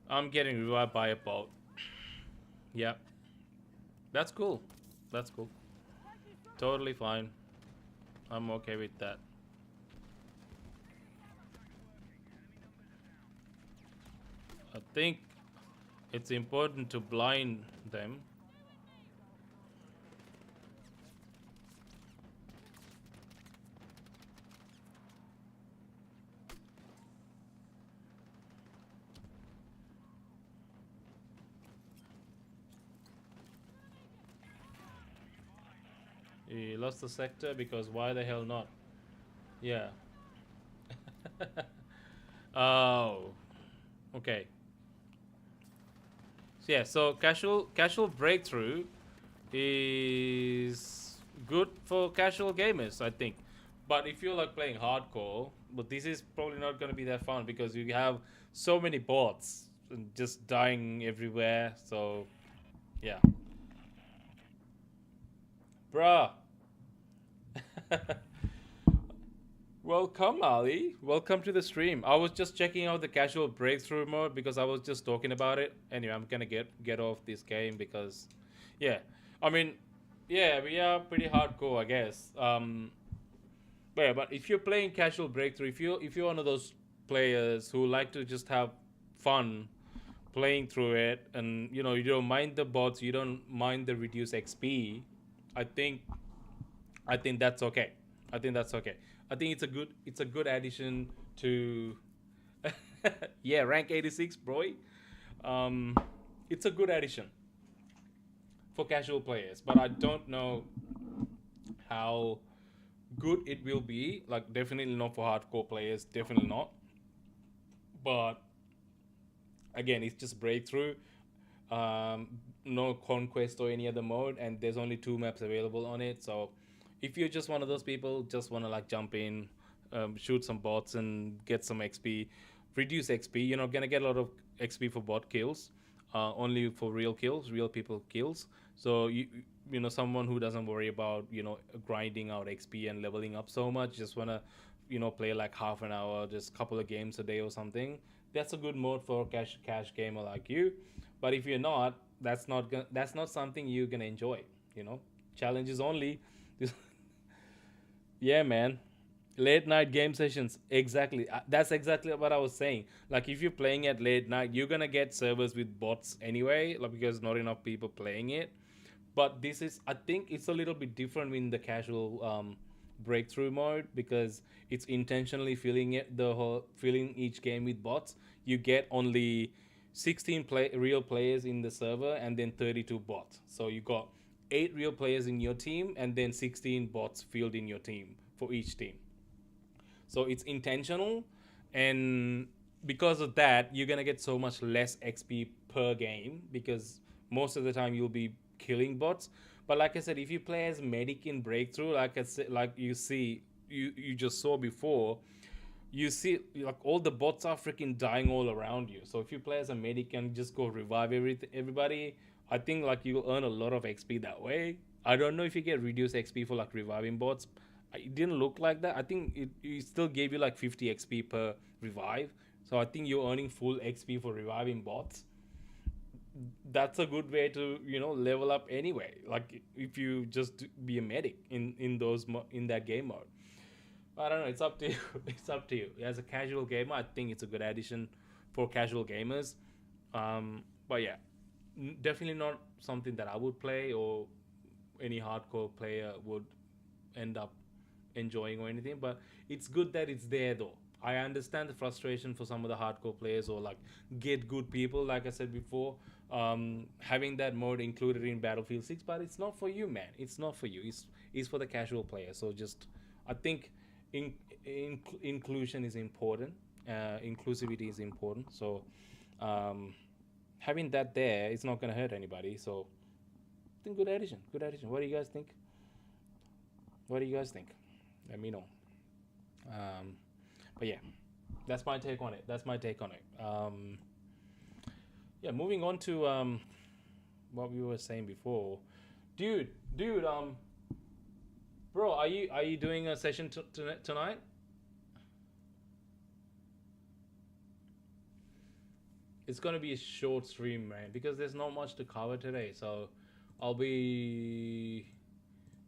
I'm getting revived by a bot. Yeah, that's cool. That's cool. Totally fine. I'm okay with that. I think it's important to blind them. He lost the sector because why the hell not? Yeah. Oh. Okay. So yeah, so casual breakthrough is good for casual gamers, I think. But if you're like playing hardcore, but this is probably not going to be that fun because you have so many bots and just dying everywhere. So yeah, bruh. Welcome, Ali. Welcome to the stream. I was just checking out the casual breakthrough mode because I was just talking about it. Anyway, I'm gonna get off this game because, yeah, I mean, yeah, we are pretty hardcore, I guess. But yeah, but if you're playing casual breakthrough, if you're one of those players who like to just have fun playing through it, and you don't mind the bots, you don't mind the reduced XP, I think I think that's okay. I think that's okay. I think it's a good addition to yeah, rank 86, bro. Um, it's a good addition for casual players, but I don't know how good it will be. Like, definitely not for hardcore players, definitely not. But again, it's just breakthrough. um, no conquest or any other mode, and there's only two maps available on it. So if you're just one of those people, just want to like jump in, shoot some bots and get some XP, reduce XP. You're not gonna get a lot of XP for bot kills, only for real kills, real people kills. So someone who doesn't worry about grinding out XP and leveling up so much, just wanna play like half an hour, just couple of games a day or something. That's a good mode for a cash gamer like you. But if you're not, that's not something you're gonna enjoy. Challenges only. Yeah, man. Late night game sessions, exactly. That's exactly what I was saying. Like, if you're playing at late night, you're gonna get servers with bots anyway, like, because not enough people playing it. But this is, I think it's a little bit different in the casual breakthrough mode, because it's intentionally filling each game with bots. You get only 16 real players in the server, and then 32 bots. So you got 8 real players in your team, and then 16 bots filled in your team for each team. So it's intentional, and because of that, you're gonna get so much less XP per game, because most of the time you'll be killing bots. But like I said, if you play as medic in breakthrough, like I said, like you just saw before, you see like all the bots are freaking dying all around you. So if you play as a medic and just go revive everybody, I think like you'll earn a lot of XP that way. I don't know if you get reduced XP for like reviving bots. It didn't look like that. I think it still gave you like 50 XP per revive. So I think you're earning full XP for reviving bots. That's a good way to level up anyway. Like, if you just be a medic in that game mode. I don't know. It's up to you. It's up to you. As a casual gamer, I think it's a good addition for casual gamers. But yeah, definitely not something that I would play, or any hardcore player would end up enjoying or anything. But it's good that it's there, though. I understand the frustration for some of the hardcore players, or like get good people, like I said before, having that mode included in Battlefield 6. But it's not for you, man. It's not for you. It's for the casual player. So just, I think, inclusion is important, inclusivity is important. So having that there is not going to hurt anybody. So I think good addition. Good addition. What do you guys think? What do you guys think? Let me know. But yeah, that's my take on it. That's my take on it. Yeah, moving on to what we were saying before, dude. Bro, are you doing a session tonight? It's gonna be a short stream, man, because there's not much to cover today. So I'll be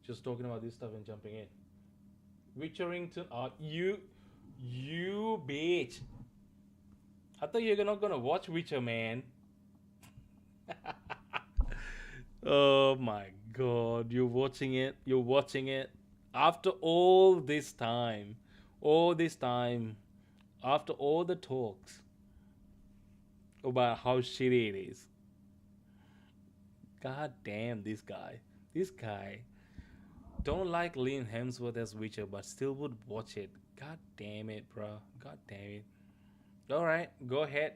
just talking about this stuff and jumping in. Witchering to you bitch. I thought you're not gonna watch Witcher, man. Oh my god, you're watching it. You're watching it after all this time, after all the talks about how shitty it is. God damn, this guy. Don't like Liam Hemsworth as Witcher, but still would watch it. God damn it, bro. God damn it. All right, go ahead,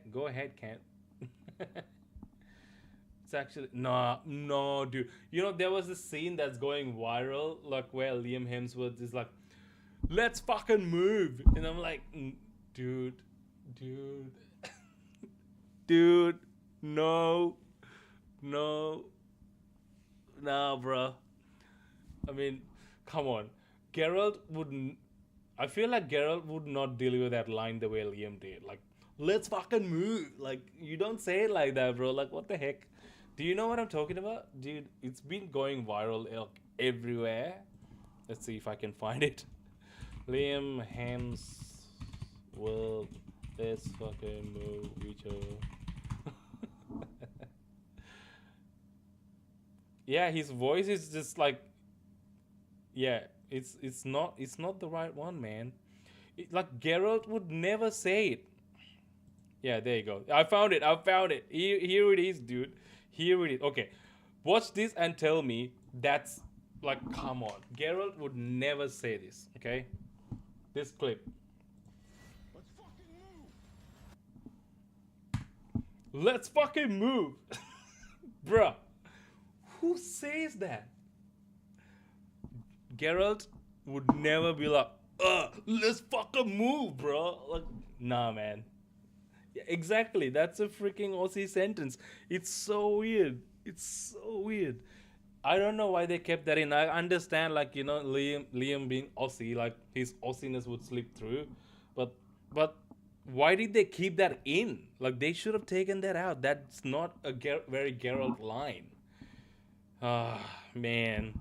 Kent. It's actually no, dude. You know, there was a scene that's going viral, like where Liam Hemsworth is like, "Let's fucking move," and I'm like, dude, dude, no, nah, bro. I mean, come on, Geralt wouldn't. I feel like Geralt would not deliver that line the way Liam did. Like, let's fucking move. Like, you don't say it like that, bro. Like, what the heck? Do you know what I'm talking about? Dude, it's been going viral everywhere. Let's see if I can find it. Liam Hemsworth, let's fucking move, Witcher. Yeah, his voice is just like, yeah, it's not the right one, man. Like Geralt would never say it. Yeah, there you go. I found it. Here it is, dude. Here it is. Okay, watch this and tell me that's like, come on. Geralt would never say this. Okay, this clip. Let's fucking move, bruh. Who says that? Geralt would never be like, let's fucking move, bro. Like, nah, man. Yeah, exactly. That's a freaking Aussie sentence. It's so weird. I don't know why they kept that in. I understand, like, you know, Liam being Aussie, like his Aussiness would slip through, but why did they keep that in? Like, they should have taken that out. That's not a very Geralt line. Ah, man.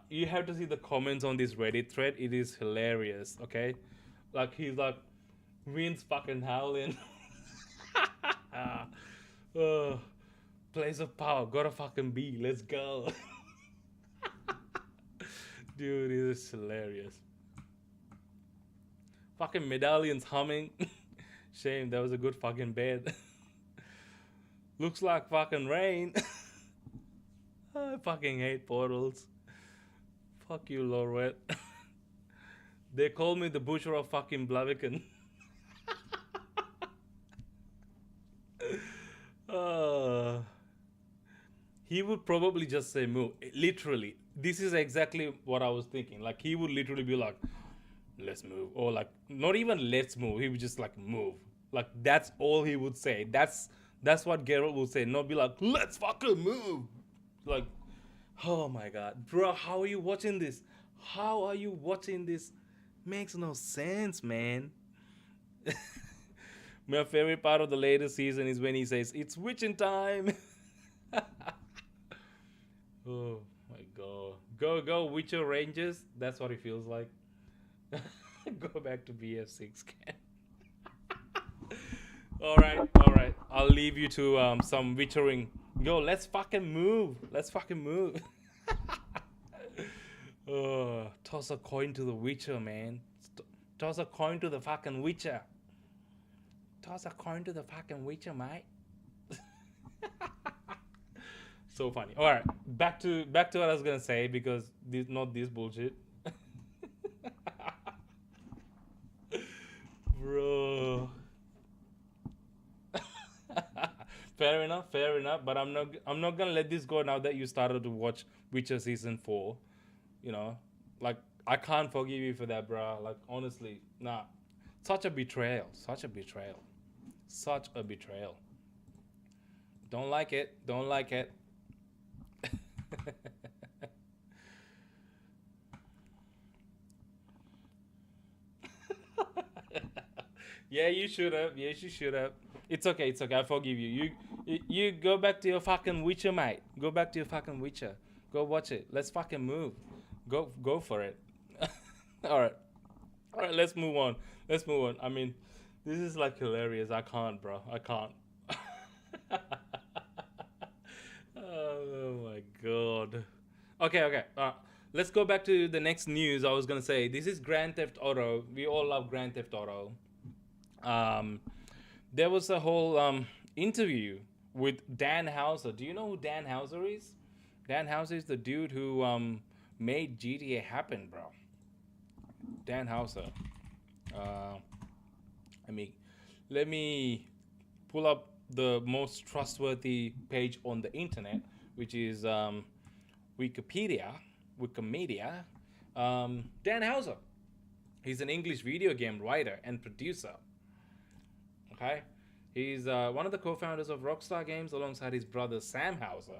You have to see the comments on this Reddit thread. It is hilarious, okay? Like, he's like, wind's fucking howling. Place of power, gotta fucking be. Let's go. Dude, it is hilarious. Fucking medallions humming. Shame, that was a good fucking bed. Looks like fucking rain. I fucking hate portals. Fuck you, Lorette. They call me the butcher of fucking Blaviken. He would probably just say move. Literally. This is exactly what I was thinking. Like, he would literally be like, let's move. Or like, not even let's move. He would just like, move. Like, that's all he would say. That's what Geralt would say. Not be like, let's fucking move. Like, oh my god. Bro, how are you watching this? Makes no sense, man. My favorite part of the latest season is when he says, it's witching time. Oh my god. Go Witcher Rangers. That's what it feels like. Go back to BF6. Alright. I'll leave you to some witchering. Go, let's fucking move. Toss a coin to the Witcher, man. Toss a coin to the fucking Witcher. Mate. So funny. All right, back to what I was gonna say, because not this bullshit. Bro. Fair enough, fair enough. But I'm not gonna let this go now that you started to watch Witcher season 4. You know, like I can't forgive you for that, bro. Like honestly, nah. Such a betrayal. Such a betrayal. Such a betrayal. Don't like it. Don't like it. Yeah, you should have. Yes, you should have. It's okay. It's okay. I forgive you. You go back to your fucking Witcher, mate. Go back to your fucking Witcher. Go watch it. Let's fucking move. Go for it. All right. All right. Let's move on. Let's move on. I mean, this is like hilarious. I can't, bro. I can't. Oh my god. Okay, okay. Let's go back to the next news. I was gonna say this is Grand Theft Auto. We all love Grand Theft Auto. Um, there was a whole interview with Dan Houser. Do you know who Dan Houser is? Dan Houser is the dude who made GTA happen, bro. Dan Houser. Uh, I mean, let me pull up the most trustworthy page on the internet, which is Wikipedia. Wikimedia. Dan Houser. He's an English video game writer and producer. Okay, he's one of the co-founders of Rockstar Games alongside his brother Sam Houser.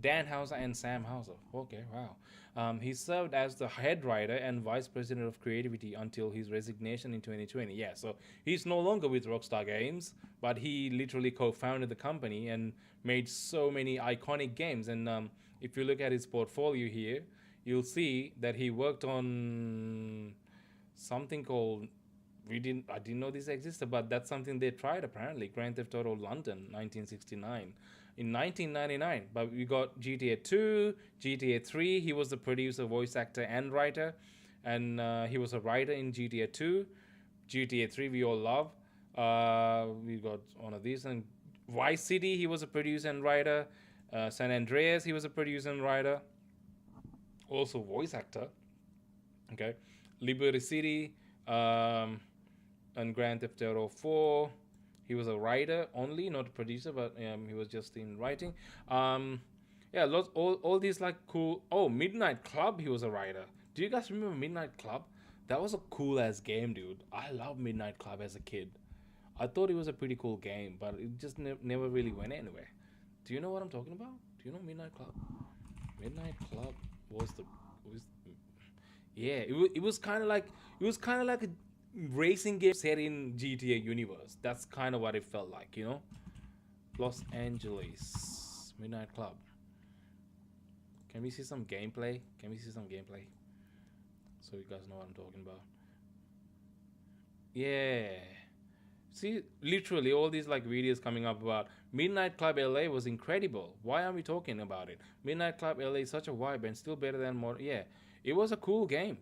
Dan Houser and Sam Houser. Okay, wow. He served as the head writer and vice president of creativity until his resignation in 2020. Yeah, so he's no longer with Rockstar Games, but he literally co-founded the company and made so many iconic games. And if you look at his portfolio here, you'll see that he worked on something called I didn't know this existed, but that's something they tried apparently. Grand Theft Auto London, 1969. In 1999, but we got GTA 2, GTA 3. He was the producer, voice actor, and writer, and he was a writer in GTA 2. GTA 3 we all love. We got one of these, and Vice City he was a producer and writer. San Andreas he was a producer and writer, also voice actor. Okay, Liberty City. And Grand Theft Auto 4. He was a writer only, not a producer, but he was just in writing. Yeah, all these like cool. Oh, Midnight Club, he was a writer. Do you guys remember Midnight Club? That was a cool ass game, dude. I loved Midnight Club as a kid. I thought it was a pretty cool game, but it just never really went anywhere. Do you know what I'm talking about? Do you know Midnight Club? Midnight Club was yeah. It was kind of like a racing game set in GTA universe. That's kind of what it felt like, you know. Los Angeles Midnight Club. Can we see some gameplay? Can we see some gameplay? So you guys know what I'm talking about. Yeah. See, literally all these like videos coming up about Midnight Club LA was incredible. Why aren't we talking about it? Midnight Club LA is such a vibe and still better than more. Yeah, it was a cool game.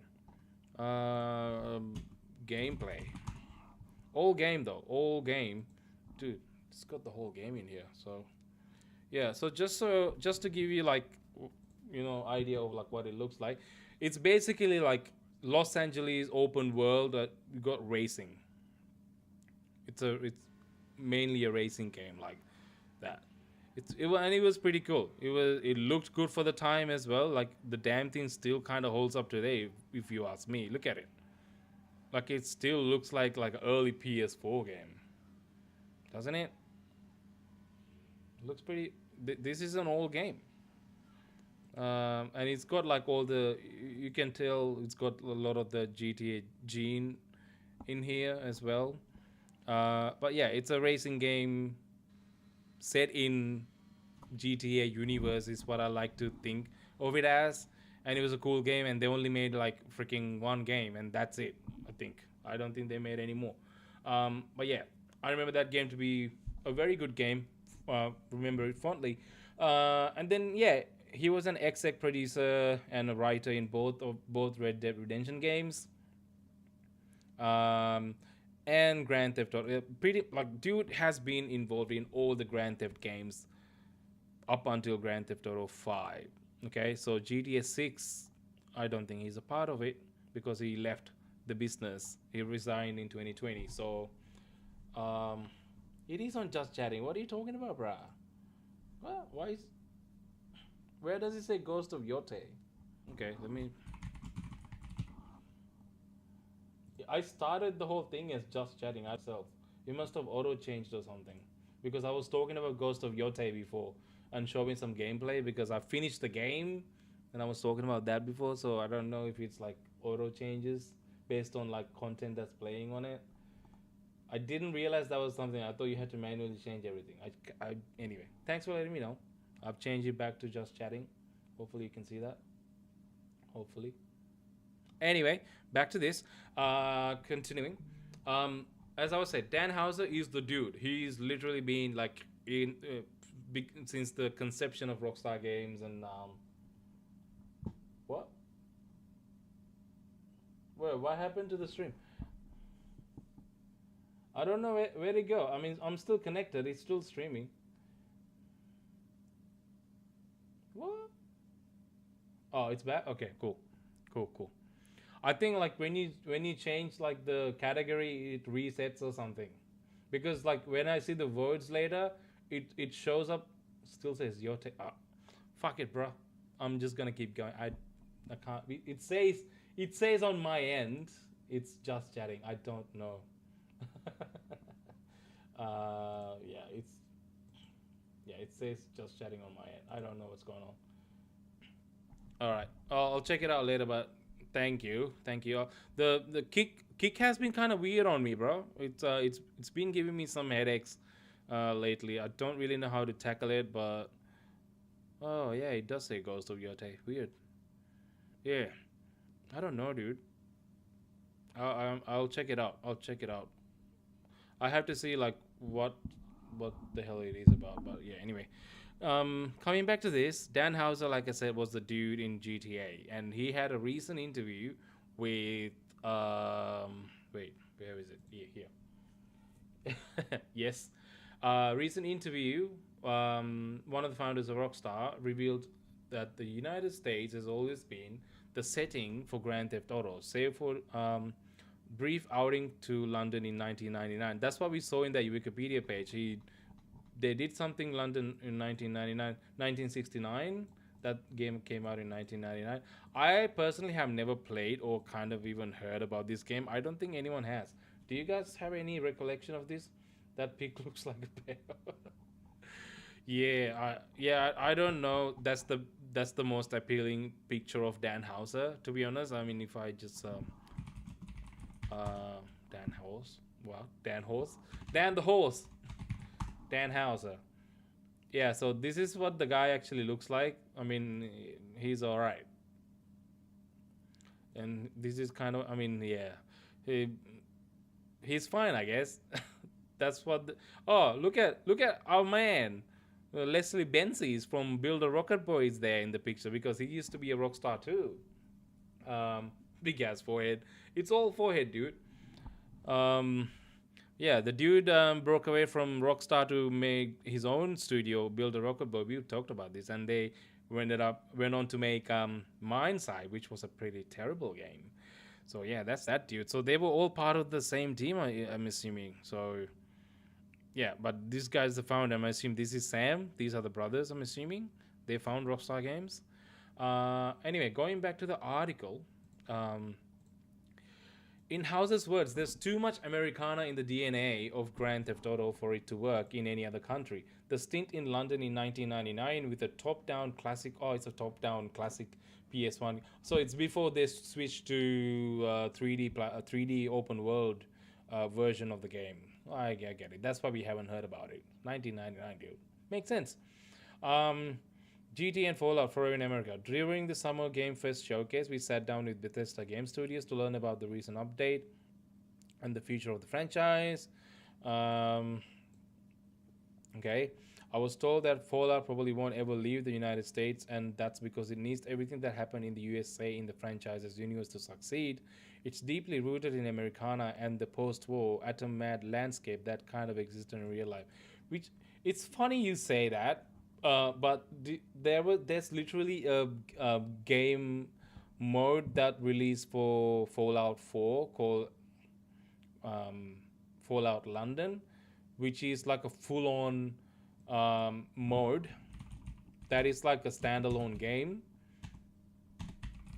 Gameplay. All game though. All game, dude. It's got the whole game in here. So yeah. So just to give you like idea of like what it looks like, it's basically like Los Angeles open world that you got racing. It's mainly a racing game like that. And it was pretty cool. It looked good for the time as well. Like the damn thing still kind of holds up today, if you ask me. Look at it. Like it still looks like an early PS4 game, doesn't it? Looks pretty. This is an old game, and it's got like all the. You can tell it's got a lot of the GTA gene in here as well. But yeah, it's a racing game set in GTA universe is what I like to think of it as. And it was a cool game, and they only made like freaking one game, and that's it. I don't think they made any more. But yeah, I remember that game to be a very good game. Remember it fondly. And then yeah, he was an exec producer and a writer in both Red Dead Redemption games. And Grand Theft Auto. Pretty like dude has been involved in all the Grand Theft games up until Grand Theft Auto 5. Okay, so GTA 6, I don't think he's a part of it because he left the business. He resigned in 2020. So, It is on Just Chatting. What are you talking about, bruh? What? Why is? Where does it say Ghost of Yotei? Okay, let me. I started the whole thing as Just Chatting myself. It must have auto changed or something because I was talking about Ghost of Yotei before and showing some gameplay because I finished the game and I was talking about that before. So I don't know if it's like auto changes based on like content that's playing on it. I didn't realize that was something. I thought you had to manually change everything. Anyway, thanks for letting me know. I've changed it back to Just Chatting. Hopefully you can see that. Hopefully. Anyway, back to this. Continuing. As I was saying, Dan Houser is the dude. He's literally been like in since the conception of Rockstar Games and what? What happened to the stream? I don't know where it go. I mean, I'm still connected. It's still streaming. What? Oh, it's back. Okay, cool, cool. I think like when you change like the category, it resets or something. Because like when I see the words later, it shows up. Still says your fuck it, bro. I'm just gonna keep going. I can't. It says on my end. It's Just Chatting. I don't know. Yeah, it says Just Chatting on my end. I don't know what's going on. All right, I'll check it out later. But thank you. The kick has been kind of weird on me, bro. It's been giving me some headaches lately. I don't really know how to tackle it, but oh yeah, it does say Ghost of Yotei. Weird. Yeah, I don't know, dude. I'll check it out. I'll check it out. I have to see like what the hell it is about. But yeah, anyway. Coming back to this, Dan Houser, like I said, was the dude in GTA, and he had a recent interview with wait, where is it? Yeah, here. Yes, recent interview. One of the founders of Rockstar revealed that the United States has always been the setting for Grand Theft Auto, save for brief outing to London in 1999. That's what we saw in that Wikipedia page. They did something London in 1999, 1969. That game came out in 1999. I personally have never played or kind of even heard about this game. I don't think anyone has. Do you guys have any recollection of this? That pig looks like a bear. I don't know. That's the most appealing picture of Dan Houser. To be honest, I mean, if I just Dan Horse, well, Dan Horse, Dan the Horse, Dan Houser. Yeah, so this is what the guy actually looks like. I mean, he's all right, and this is kind of. I mean, yeah, he, he's fine, I guess. That's what. Oh, look at our man. Leslie Benzies from Build a Rocket Boy is there in the picture because he used to be a rock star too. Big ass forehead. It's all forehead, dude. Um, yeah, the dude broke away from Rockstar to make his own studio, Build a Rocket Boy. We talked about this, and they went on to make Mindside, which was a pretty terrible game. So yeah, that's that dude. So they were all part of the same team, I'm assuming. So yeah, but this guy's the founder. I'm assuming this is Sam. These are the brothers. I'm assuming they found Rockstar Games. Anyway, going back to the article. Um, in House's words, there's too much Americana in the DNA of Grand Theft Auto for it to work in any other country. The stint in London in 1999 with a top-down classic, oh, it's a top-down classic PS1. So it's before they switched to 3D open world version of the game. I get it. That's why we haven't heard about it. 1999, dude. Makes sense. GT and Fallout Forever in America. During the Summer Game Fest showcase, we sat down with Bethesda Game Studios to learn about the recent update and the future of the franchise. Um, okay. I was told that Fallout probably won't ever leave the United States, and that's because it needs everything that happened in the USA in the franchise's universe to succeed. It's deeply rooted in Americana and the post-war atom-mad landscape that kind of exists in real life. Which it's funny you say that, but there's literally a game mode that released for Fallout 4 called Fallout London, which is like a full-on mode that is like a standalone game.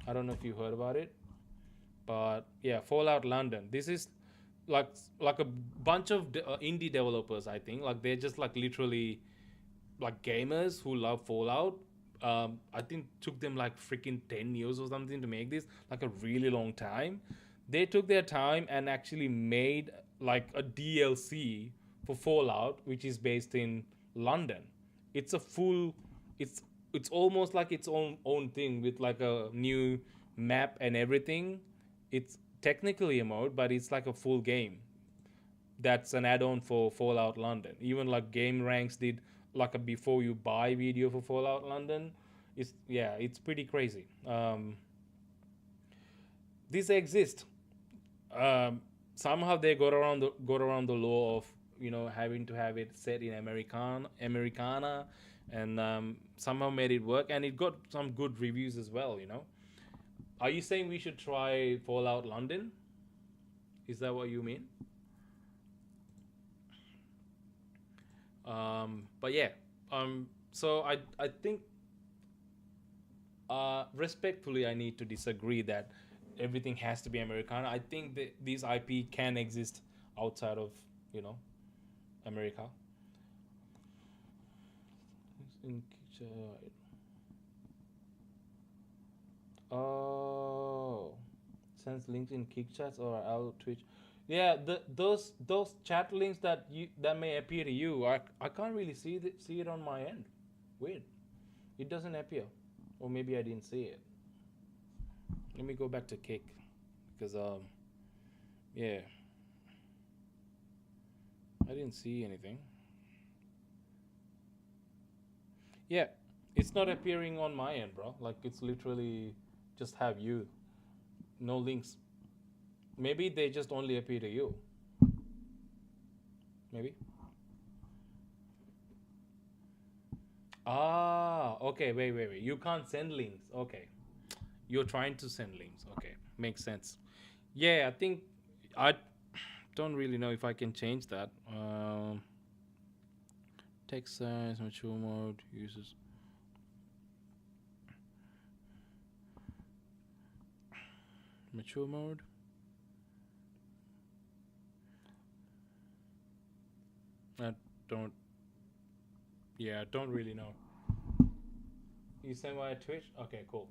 I don't know if you heard about it, but yeah, Fallout London. This is like like a bunch of indie developers. I think like they're just like literally like gamers who love Fallout. I think took them like freaking 10 years or something to make this, like a really long time. They took their time and actually made like a DLC for Fallout, which is based in London. It's a full, it's it's almost like its own thing with like a new map and everything. It's technically a mode, but it's like a full game that's an add-on for Fallout London. Even like Game Ranks did like a before you buy video for Fallout London. It's yeah, it's pretty crazy. These exist. Somehow they got around the law of having to have it set in Americana, and somehow made it work, and it got some good reviews as well. Are you saying we should try Fallout London? Is that what you mean? But yeah, so I think respectfully I need to disagree that everything has to be Americana. I think that these IP can exist outside of you know America. In Oh, sends links in kick chats or I'll Twitch. Yeah, those chat links that may appear to you, I can't really see it on my end. Weird. It doesn't appear, or maybe I didn't see it. Let me go back to kick because yeah, I didn't see anything. Yeah, it's not appearing on my end, bro. Like it's literally just have you, no links. Maybe they just only appear to you. Maybe. Ah, okay. Wait. You can't send links. Okay, you're trying to send links. Okay, makes sense. Yeah, I think I don't really know if I can change that. Text size, mature mode, uses mature mode. I don't. Yeah, I don't really know. You send via Twitch. Okay, cool.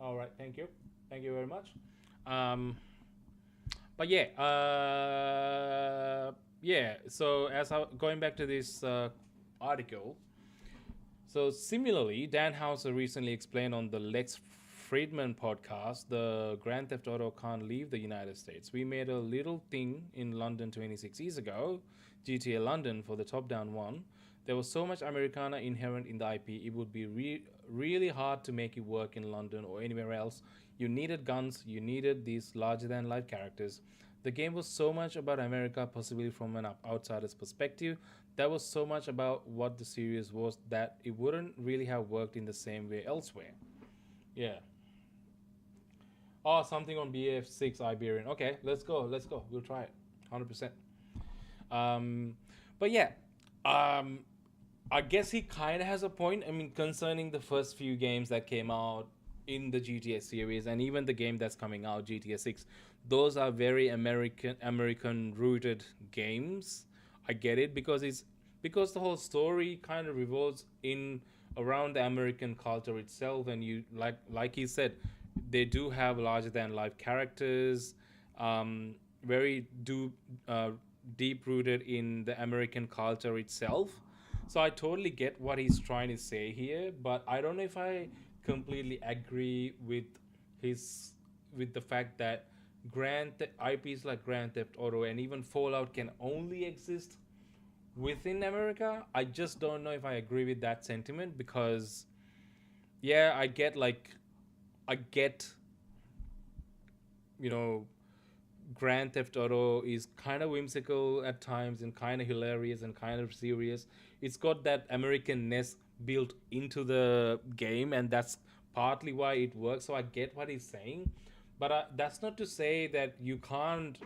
All right, thank you very much. Um, but yeah, yeah. So going back to this article, so similarly, Dan Houser recently explained on the Lex Friedman podcast, the Grand Theft Auto can't leave the United States. We made a little thing in London 26 years ago, GTA London for the top-down one. There was so much Americana inherent in the IP, it would be really hard to make it work in London or anywhere else. You needed guns, you needed these larger-than-life characters. The game was so much about America, possibly from an outsider's perspective. That was so much about what the series was that it wouldn't really have worked in the same way elsewhere. Yeah. Oh, something on BF6 Iberian. Okay, let's go. Let's go. We'll try it. 100%. Um, but yeah, um, I guess he kind of has a point. I mean, concerning the first few games that came out in the GTA series, and even the game that's coming out, GTA 6, those are very American rooted games. I get it because the whole story kind of revolves in around the American culture itself, and you like he said, they do have larger than life characters, very deep rooted in the American culture itself. So I totally get what he's trying to say here, but I don't know if I completely agree his with the fact that IPs like Grand Theft Auto and even Fallout can only exist within America. I just don't know if I agree with that sentiment because yeah, I get you know Grand Theft Auto is kind of whimsical at times and kind of hilarious and kind of serious. It's got that Americanness built into the game, and that's partly why it works. So I get what he's saying, but that's not to say that you can't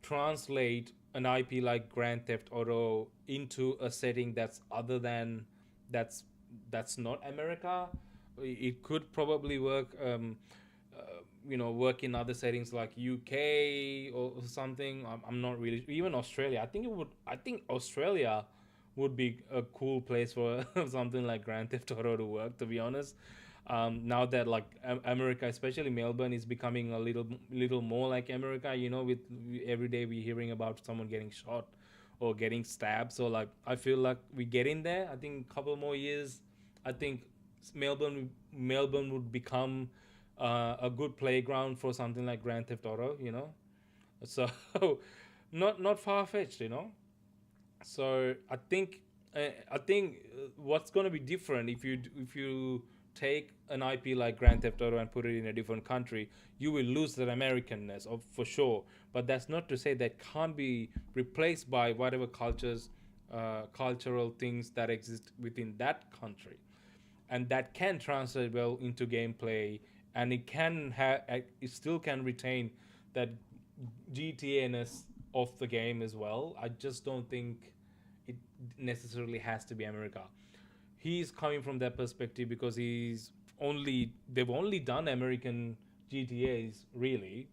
translate an IP like Grand Theft Auto into a setting that's other than that's that's not America. It could probably work. Work in other settings like UK or something. I'm not really even Australia. I think it would. I think Australia would be a cool place for something like Grand Theft Auto to work. To be honest, now that like America, especially Melbourne, is becoming a little more like America. With every day we're hearing about someone getting shot or getting stabbed. So like I feel like we get in there. I think a couple more years. I think Melbourne would become a good playground for something like Grand Theft Auto. So not far fetched. So I think what's going to be different if you take an IP like Grand Theft Auto and put it in a different country, you will lose that Americanness of for sure. But that's not to say that can't be replaced by whatever cultural things that exist within that country, and that can translate well into gameplay, and it still can retain that GTA-ness of the game as well. I just don't think it necessarily has to be America. He's coming from that perspective because they've only done American GTAs really,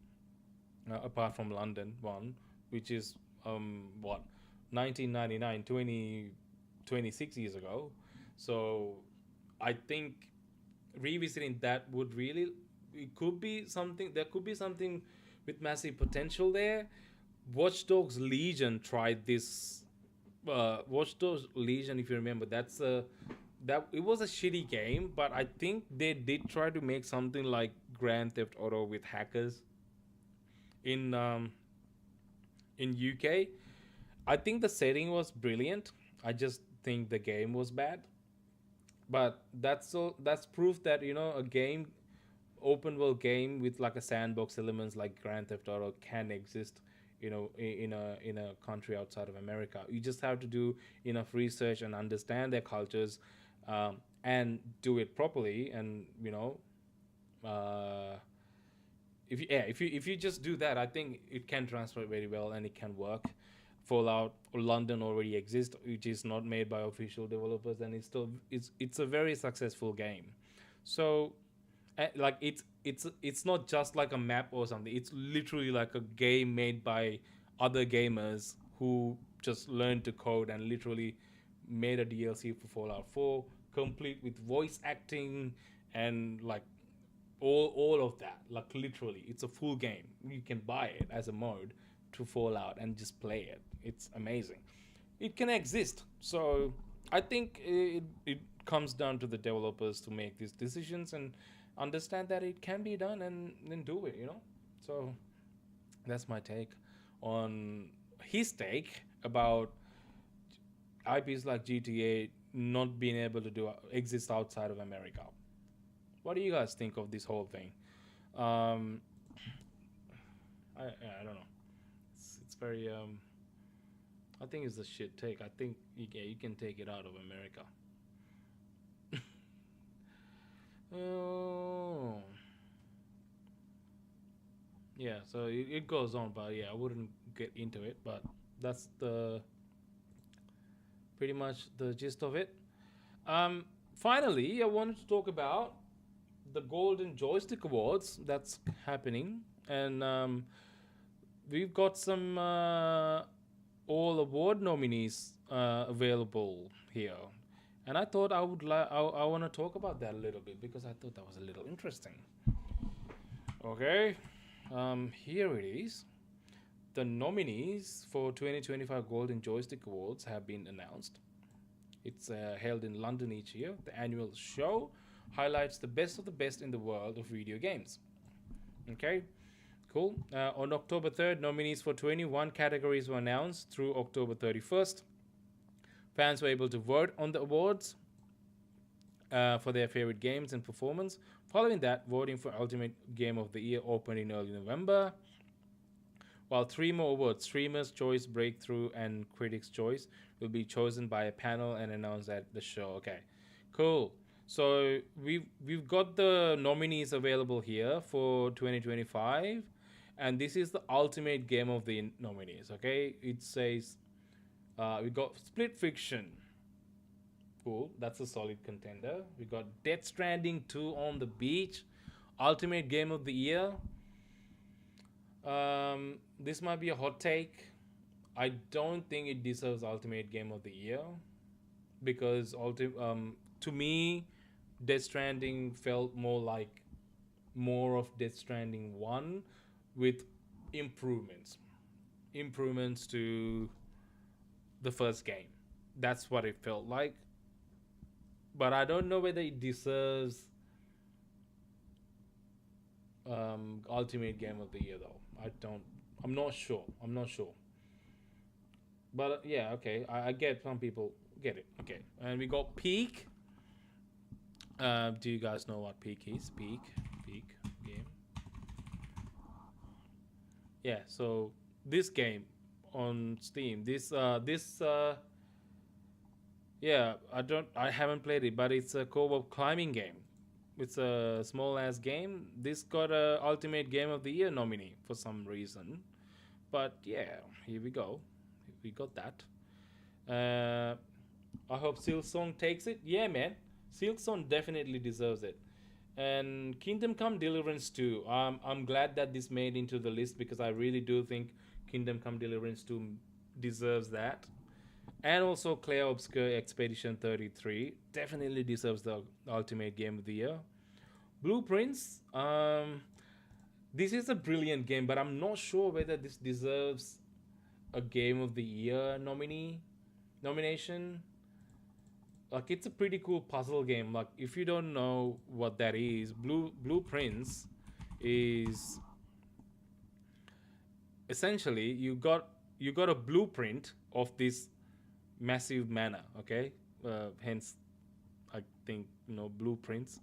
apart from London one, which is what 1999, 26 years ago. So I think revisiting that would really, it could be something, there could be something with massive potential there. Watch Dogs Legion tried this. Watch Dogs Legion, if you remember, that it was a shitty game, but I think they did try to make something like Grand Theft Auto with hackers in UK. I think the setting was brilliant. I just think the game was bad. But that's proof that a game, open world game with like a sandbox elements like Grand Theft Auto can exist, in a country outside of America. You just have to do enough research and understand their cultures, and do it properly. And uh, if you just do that, I think it can transfer very well and it can work. Fallout or London already exists, which is not made by official developers, and it's a very successful game. So, like it's not just like a map or something. It's literally like a game made by other gamers who just learned to code and literally made a DLC for Fallout 4, complete with voice acting and like all of that. Like literally, it's a full game. You can buy it as a mode to Fallout and just play it. It's amazing. It can exist. So I think it comes down to the developers to make these decisions and understand that it can be done and then do it. So that's my take on his take about IPs like GTA not being able to do exist outside of America. What do you guys think of this whole thing? Um, I don't know. It's very I think it's a shit take. I think you can take it out of America. Oh, yeah. So it goes on, but yeah, I wouldn't get into it. But that's the pretty much the gist of it. Finally, I wanted to talk about the Golden Joystick Awards that's happening, and we've got some all award nominees available here, and I thought I want to talk about that a little bit because I thought that was a little interesting. Okay, here it is. The nominees for 2025 Golden Joystick Awards have been announced. It's held in London each year. The annual show highlights the best of the best in the world of video games. Okay, cool. On October 3rd, nominees for 21 categories were announced through October 31st. Fans were able to vote on the awards for their favorite games and performance. Following that, voting for Ultimate Game of the Year opened in early November. While three more awards, Streamer's Choice, Breakthrough, and Critics' Choice, will be chosen by a panel and announced at the show. Okay, cool. So we've got the nominees available here for 2025, and this is the ultimate game of the nominees. Okay, it says we got Split Fiction. Cool, that's a solid contender. We got Death Stranding 2 on the beach, ultimate game of the year. This might be a hot take. I don't think it deserves ultimate game of the year because to me, Death Stranding felt more of Death Stranding 1 with improvements. Improvements to the first game. That's what it felt like. But I don't know whether it deserves ultimate game of the year though. I'm not sure. I'm not sure. But yeah, okay. I get some people get it. Okay. And we got Peak. Do you guys know what Peak is? Peak game. Yeah. So this game on Steam. Yeah. I haven't played it, but it's a co-op climbing game. It's a small ass game. This got a Ultimate Game of the Year nominee for some reason. But yeah, here we go. We got that. Uh, I hope Silksong takes it. Yeah, man. Silksong definitely deserves it. And Kingdom Come Deliverance 2. I'm glad that this made into the list because I really do think Kingdom Come Deliverance 2 deserves that. And also Claire Obscure Expedition 33 definitely deserves the Ultimate Game of the Year. Blueprints. This is a brilliant game, but I'm not sure whether this deserves a Game of the Year nomination. Like it's a pretty cool puzzle game. Like if you don't know what that is, Blueprints is essentially you got a blueprint of this massive manor. Okay, hence I think blueprints.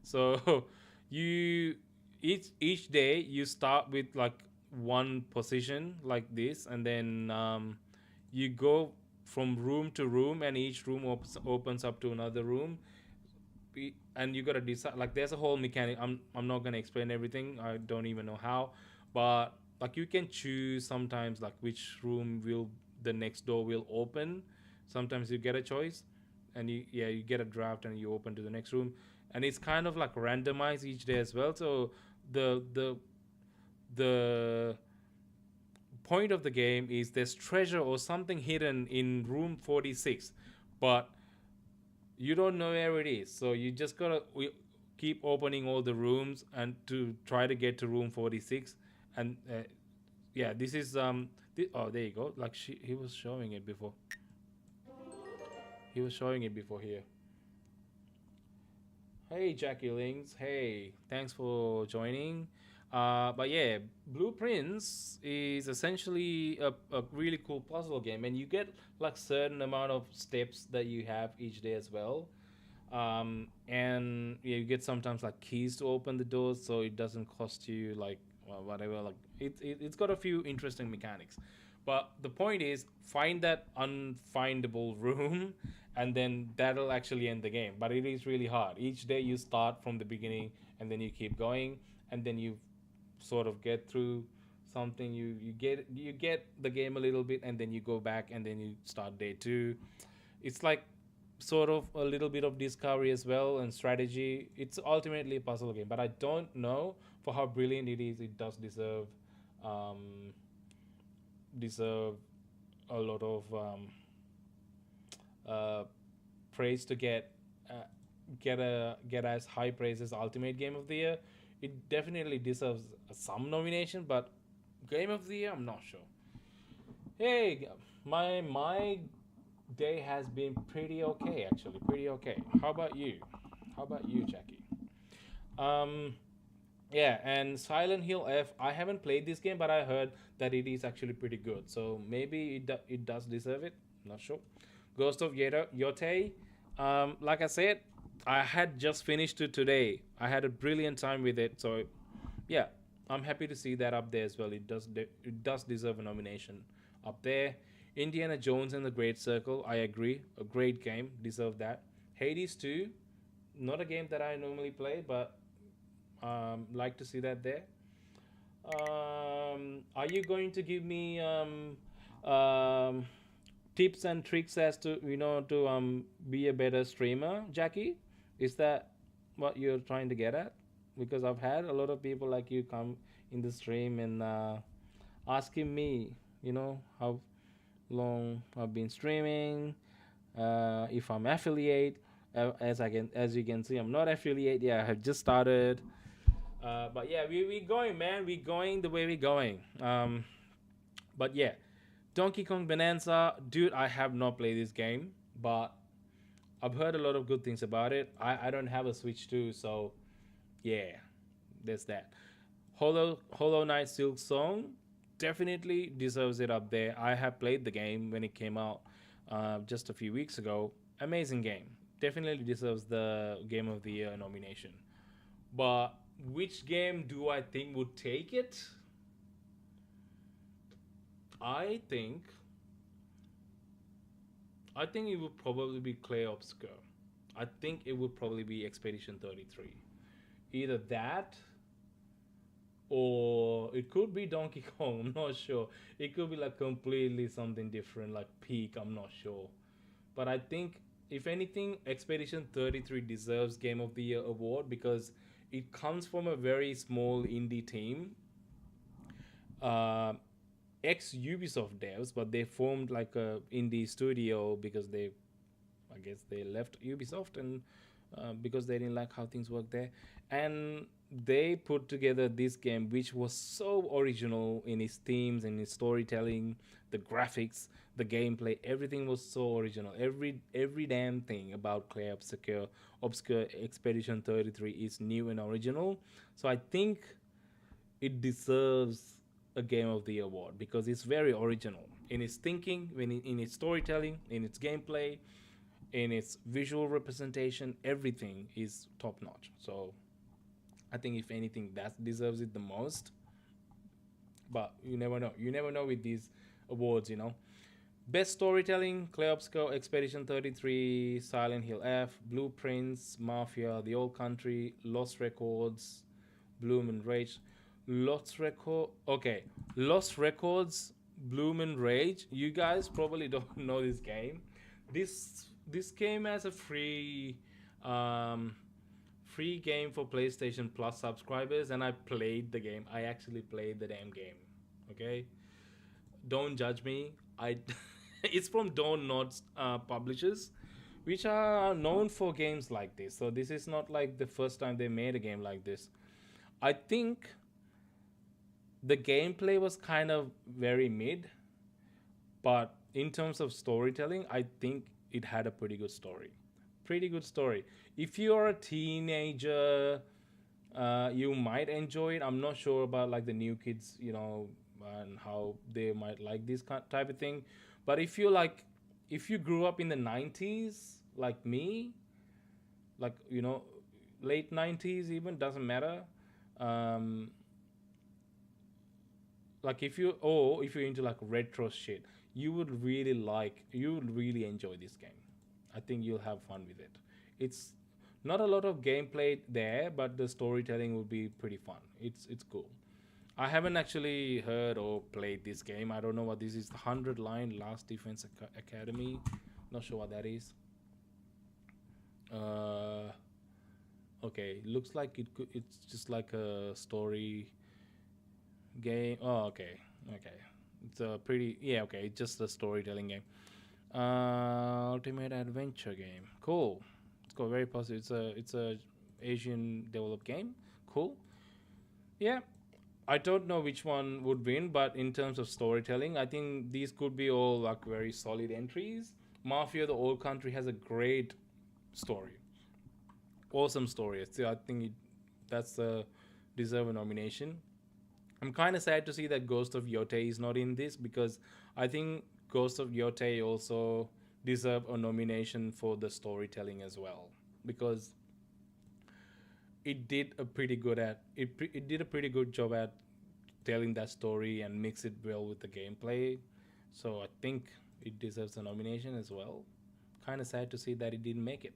So you each day you start with like one position like this, and then you go from room to room, and each room opens up to another room. And you gotta decide. Like there's a whole mechanic. I'm not gonna explain everything. I don't even know how, but like you can choose sometimes like which room will the next door will open. Sometimes you get a choice, and you get a draft and you open to the next room, and it's kind of like randomized each day as well. So the point of the game is there's treasure or something hidden in room 46, but you don't know where it is. So you just gotta keep opening all the rooms and to try to get to room 46. And yeah, this is oh, there you go. Like he was showing it before. He was showing it before here. Hey, Jackie Lings. Hey, thanks for joining. But yeah, Blueprints is essentially a really cool puzzle game, and you get like certain amount of steps that you have each day as well. And yeah, you get sometimes like keys to open the doors, so it doesn't cost you like whatever. Like it's got a few interesting mechanics. But the point is, find that unfindable room, and then that'll actually end the game. But it is really hard. Each day you start from the beginning, and then you keep going, and then you sort of get through something. You get the game a little bit, and then you go back, and then you start day two. It's like sort of a little bit of discovery as well and strategy. It's ultimately a puzzle game, but I don't know for how brilliant it is. It does um, deserve a lot of uh, praise to get as high praise as Ultimate Game of the Year. It definitely deserves some nomination, but Game of the Year, I'm not sure. Hey, my day has been pretty okay actually, pretty okay. How about you? How about you, Jackie? Um, yeah, and Silent Hill F. I haven't played this game, but I heard that it is actually pretty good. So maybe it does deserve it. Not sure. Ghost of Yotei. Like I said, I had just finished it today. I had a brilliant time with it. So yeah, I'm happy to see that up there as well. It does deserve a nomination up there. Indiana Jones and the Great Circle. I agree. A great game. Deserve that. Hades 2. Not a game that I normally play, but like to see that there. Are you going to give me um, tips and tricks as to to be a better streamer, Jackie? Is that what you're trying to get at? Because I've had a lot of people like you come in the stream and asking me, how long I've been streaming, if I'm affiliate. As you can see, I'm not affiliate. Yeah, I have just started. But yeah, we going, man. We going the way we going. But yeah, Donkey Kong Bonanza, dude. I have not played this game, but I've heard a lot of good things about it. I don't have a Switch too, so yeah, there's that. Hollow Knight Silk Song definitely deserves it up there. I have played the game when it came out just a few weeks ago. Amazing game. Definitely deserves the Game of the Year nomination. But which game do I think would take it? I think I think it would probably be Clay Obscure. I think it would probably be Expedition 33. Either that or it could be Donkey Kong. I'm not sure. It could be like completely something different, like Peak. I'm not sure. But I think, if anything, Expedition 33 deserves Game of the Year award because it comes from a very small indie team, uh, ex Ubisoft devs, but they formed like a indie studio because I guess they left Ubisoft and because they didn't like how things work there, and they put together this game which was so original in its themes and its storytelling, the graphics, the gameplay, everything was so original. Every damn thing about Clay Obscure Expedition 33 is new and original. So I think it deserves a Game of the Year award because it's very original in its thinking, in its storytelling, in its gameplay, in its visual representation. Everything is top notch. So I think, if anything, that deserves it the most. But you never know. You never know with these awards. Best storytelling: Clay Obscure Expedition 33, Silent Hill F, Blueprints, Mafia, The Old Country, Lost Records, Bloom and Rage. Lost Records, Bloom and Rage. You guys probably don't know this game. This came as a um, free game for PlayStation Plus subscribers, and I played the game. I actually played the damn game. Okay, don't judge me. I It's from Don't Nods publishers, which are known for games like this. So this is not like the first time they made a game like this. I think the gameplay was kind of very mid, but in terms of storytelling, I think it had a pretty good story. Pretty good story. If you're a teenager, you might enjoy it. I'm not sure about like the new kids, and how they might like this type of thing. But if you grew up in the 90s, like me, like late 90s, even doesn't matter. Um, like if you're into like retro shit, you would really enjoy this game. I think you'll have fun with it. It's not a lot of gameplay there, but the storytelling will be pretty fun. It's cool. I haven't actually heard or played this game. I don't know what this is. The 100 line Last Defense Academy. Not sure what that is. uh okay, looks like it's just like a story game. Oh, okay. Okay. It's a pretty, yeah, okay, it's just a storytelling game. Ultimate adventure game. Cool. It's got very positive. It's a Asian developed game. Cool. Yeah. I don't know which one would win, but in terms of storytelling, I think these could be all like very solid entries. Mafia: The Old Country has a great story. Awesome story. So I think that's a deserve a nomination. I'm kind of sad to see that Ghost of Yotei is not in this because I think Ghost of Yotei also deserve a nomination for the storytelling as well because it did a pretty good job at telling that story and mix it well with the gameplay. So I think it deserves a nomination as well. Kind of sad to see that it didn't make it.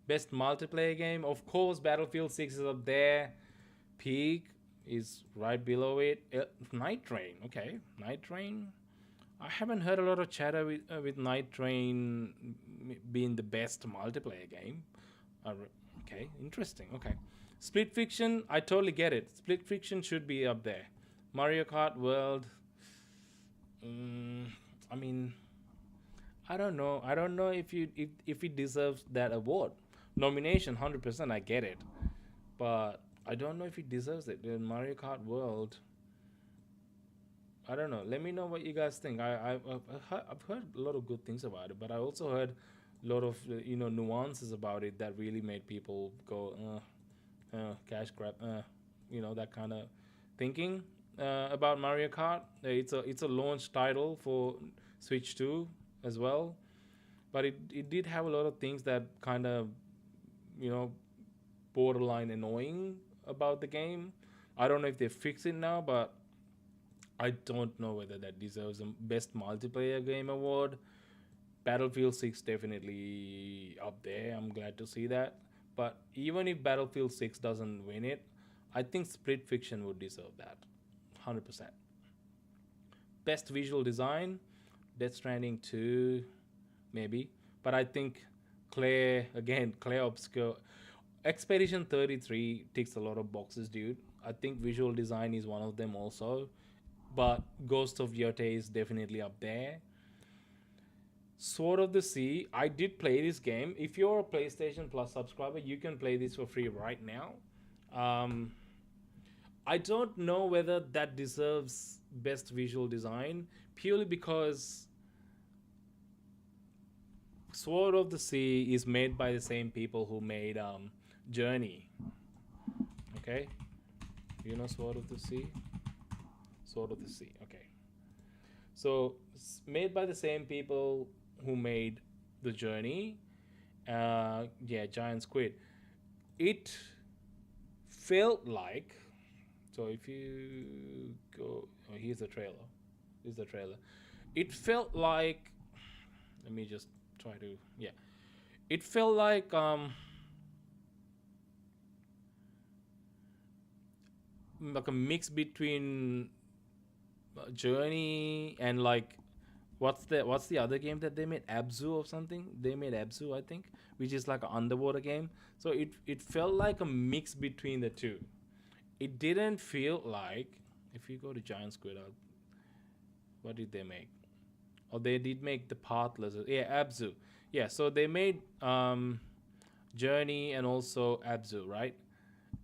Best multiplayer game, of course, Battlefield 6 is up there. Peak, is right below it. Night Train. Okay, Night Train. I haven't heard a lot of chatter with Night Train being the best multiplayer game. Okay, interesting. Okay, Split Fiction. I totally get it. Split Fiction should be up there. Mario Kart World. Mm, I mean, I don't know. I don't know if it deserves that award. Nomination, 100%. I get it, but I don't know if it deserves it. In Mario Kart World, I don't know. Let me know what you guys think. I've heard a lot of good things about it, but I also heard a lot of nuances about it that really made people go cash grab, that kind of thinking about Mario Kart. It's a launch title for Switch 2 as well, but it did have a lot of things that kind of you know borderline annoying about the game. I don't know if they fix it now, but I don't know whether that deserves a best multiplayer game award. Battlefield 6 definitely up there. I'm glad to see that. But even if Battlefield 6 doesn't win it, I think Split Fiction would deserve that. 100%. Best visual design, Death Stranding 2, maybe. But I think Claire Obscure. Expedition 33 ticks a lot of boxes, dude. I think visual design is one of them also. But Ghost of Yotei is definitely up there. Sword of the Sea, I did play this game. If you're a PlayStation Plus subscriber, you can play this for free right now. Um, I don't know whether that deserves best visual design purely because Sword of the Sea is made by the same people who made Journey. Okay, you know Sword of the Sea. Sword of the Sea. Okay, so it's made by the same people who made the Journey. Yeah, Giant Squid. It felt like, so if you go, oh, here's the trailer. Here's the trailer. It felt like, let me just try to, yeah. It felt like a mix between Journey and like what's the other game that they made? Abzu or something? They made Abzu, I think, which is like an underwater game. So it felt like a mix between the two. It didn't feel like, if you go to Giant Squid, what did they make? Oh, they did make the Pathless. Yeah, Abzu. Yeah, so they made Journey and also Abzu, right?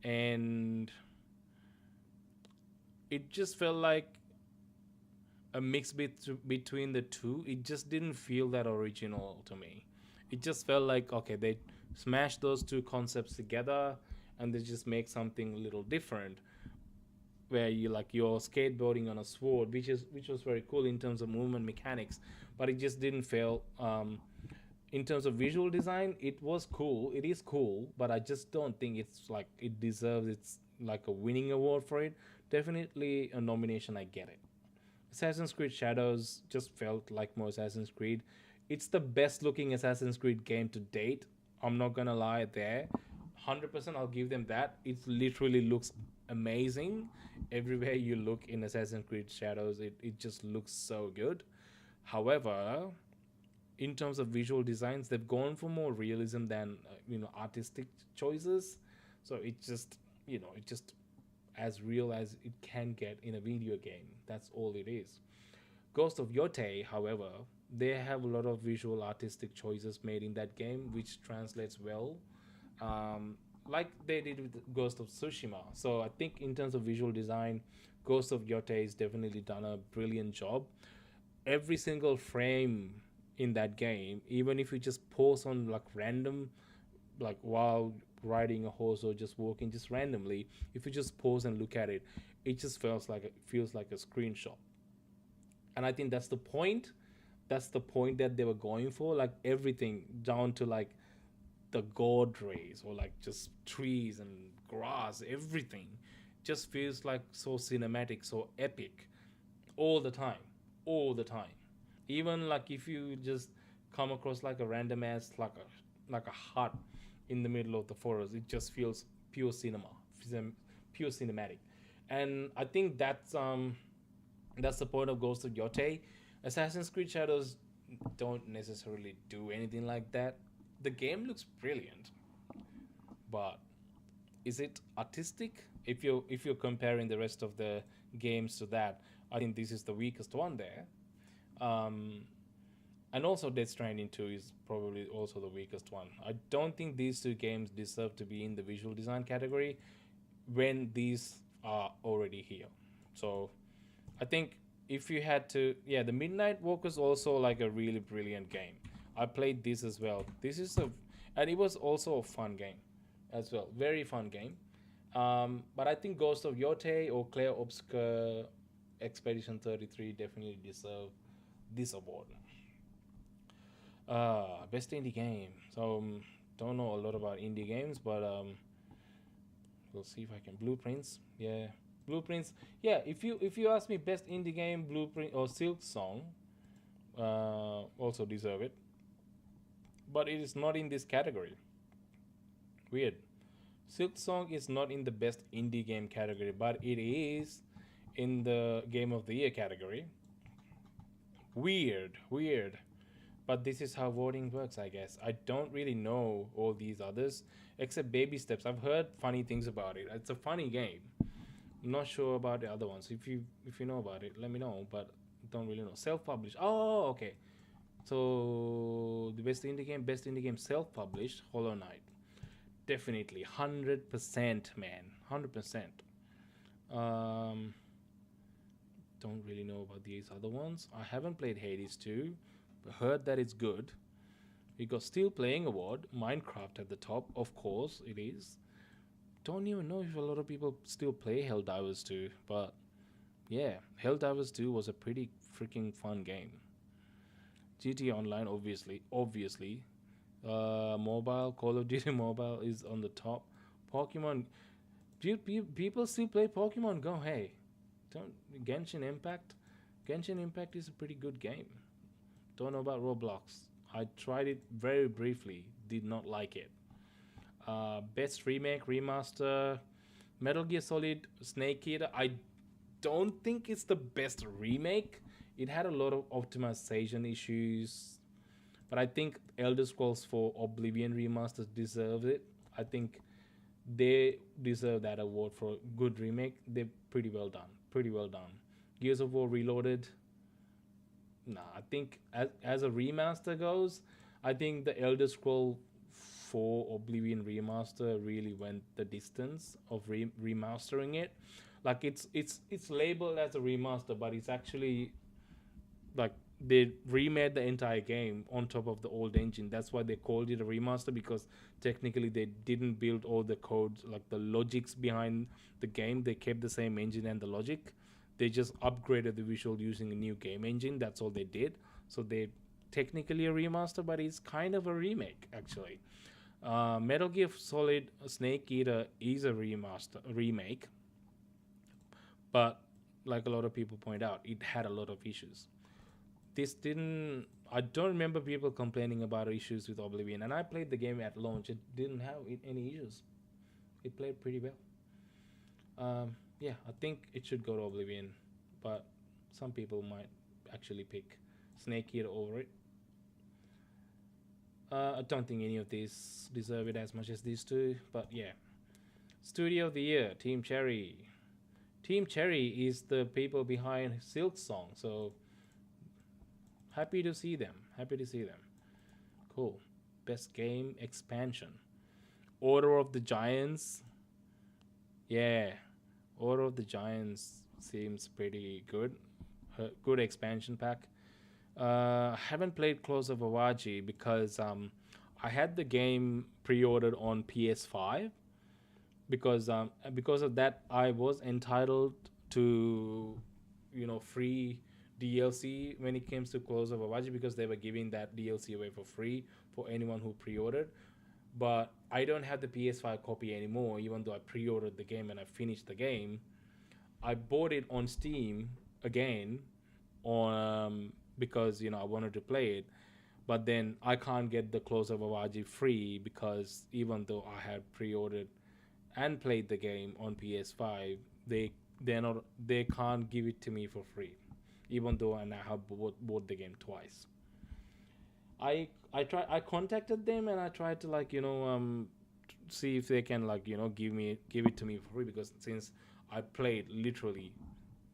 And it just felt like a mix between the two. It just didn't feel that original to me. It just felt like, okay, they smashed those two concepts together and they just make something a little different, where you're skateboarding on a sword, which was very cool in terms of movement mechanics, but it just didn't feel in terms of visual design. It was cool, it is cool, but I just don't think it's like it deserves it's like a winning award for it. Definitely a nomination, I get it. Assassin's Creed Shadows just felt like more Assassin's Creed. It's the best looking Assassin's Creed game to date. I'm not gonna lie there. 100% I'll give them that. It literally looks amazing. Everywhere you look in Assassin's Creed Shadows, it just looks so good. However, in terms of visual designs, they've gone for more realism than artistic choices. So it just as real as it can get in a video game. That's all it is. Ghost of Yotei, however, they have a lot of visual artistic choices made in that game, which translates well, like they did with Ghost of Tsushima. So I think in terms of visual design, Ghost of Yotei has definitely done a brilliant job. Every single frame in that game, even if you just pause on like random, like while riding a horse or just walking just randomly, if you just pause and look at it, it just feels like a screenshot. And I think that's the point that they were going for, like everything down to like the god rays or like just trees and grass, everything just feels like so cinematic, so epic, all the time, all the time. Even like if you just come across like a random ass like a hut in the middle of the forest, it just feels pure cinema, pure cinematic. And I think that's the point of Ghost of Yotei. Assassin's Creed Shadows don't necessarily do anything like that. The game looks brilliant, but is it artistic? If you're comparing the rest of the games to that, I think this is the weakest one there. Um, and also Death Stranding 2 is probably also the weakest one. I don't think these two games deserve to be in the visual design category when these are already here. So I think if you had to, yeah, the Midnight Walk is also like a really brilliant game. I played this as well. And it was also a fun game as well. Very fun game. But I think Ghost of Yotei or Claire Obscure Expedition 33 definitely deserve this award. Best indie game. So don't know a lot about indie games, but we'll see if I can. Blueprints. Yeah, Blueprints. Yeah, if you ask me best indie game, Blueprint or Silk Song, also deserve it, but it is not in this category. Weird. Silk Song is not in the best indie game category, but it is in the game of the year category. Weird, weird. But this is how voting works, I guess. I don't really know all these others except Baby Steps. I've heard funny things about it. It's a funny game. I'm not sure about the other ones. If you know about it, let me know. But don't really know. Self-published. Oh, okay. So the best indie game, self-published. Hollow Knight. Definitely, 100%, man. 100%. Um, don't really know about these other ones. I haven't played Hades 2, but heard that it's good. We got Still Playing Award, Minecraft at the top, of course it is. Don't even know if a lot of people still play Helldivers 2, but yeah, Helldivers 2 was a pretty freaking fun game. GTA Online, obviously. Mobile, Call of Duty Mobile is on the top. Pokemon, people still play Pokemon Go. Hey, don't Genshin Impact. Genshin Impact is a pretty good game. Don't know about Roblox. I tried it very briefly. Did not like it. Best remake, remaster, Metal Gear Solid Snake Eater. I don't think it's the best remake. It had a lot of optimization issues, but I think Elder Scrolls 4 Oblivion remaster deserves it. I think they deserve that award for good remake. They're pretty well done. Pretty well done. Gears of War Reloaded. Nah, I think as a remaster goes, I think the Elder Scroll 4 Oblivion remaster really went the distance of remastering it. Like it's labeled as a remaster, but it's actually like they remade the entire game on top of the old engine. That's why they called it a remaster, because technically they didn't build all the codes, like the logics behind the game. They kept the same engine and the logic. They just upgraded the visual using a new game engine. That's all they did. So they technically a remaster, but it's kind of a remake actually. Metal Gear Solid Snake Eater is a remake, but like a lot of people point out, it had a lot of issues. This didn't. I don't remember people complaining about issues with Oblivion, and I played the game at launch. It didn't have any issues. It played pretty well. Yeah, I think it should go to Oblivion, but some people might actually pick Snake Eater over it. I don't think any of these deserve it as much as these two, but yeah. Studio of the Year, Team Cherry. Team Cherry is the people behind Silk Song, so happy to see them. Happy to see them. Cool. Best game expansion. Order of the Giants. Yeah. Order of the Giants seems pretty good. Good expansion pack. Haven't played Close of Awaji because I had the game pre-ordered on PS5 because of that I was entitled to free DLC when it comes to Close of Awaji, because they were giving that DLC away for free for anyone who pre-ordered. But I don't have the PS5 copy anymore, even though I pre-ordered the game and I finished the game. I bought it on Steam again on because I wanted to play it, but then I can't get the Close of Awaji free because even though I had pre-ordered and played the game on PS5, they they can't give it to me for free, even though I now have bought the game twice. I contacted them and I tried to like see if they can like give it to me for free, because since I played literally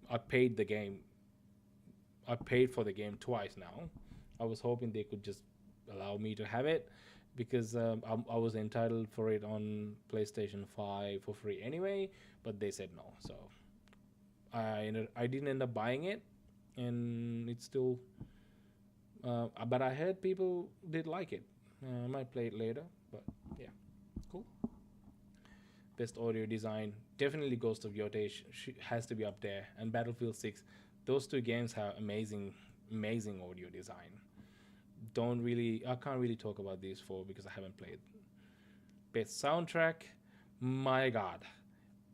I paid the game I paid for the game twice now. I was hoping they could just allow me to have it, because I was entitled for it on PlayStation 5 for free anyway, but they said no. So I didn't end up buying it, and it's still. But I heard people did like it. I might play it later, but yeah, cool. Best audio design, definitely Ghost of Yotei has to be up there, and Battlefield 6. Those two games have amazing audio design. I can't really talk about these four because I haven't played. Best soundtrack, my god,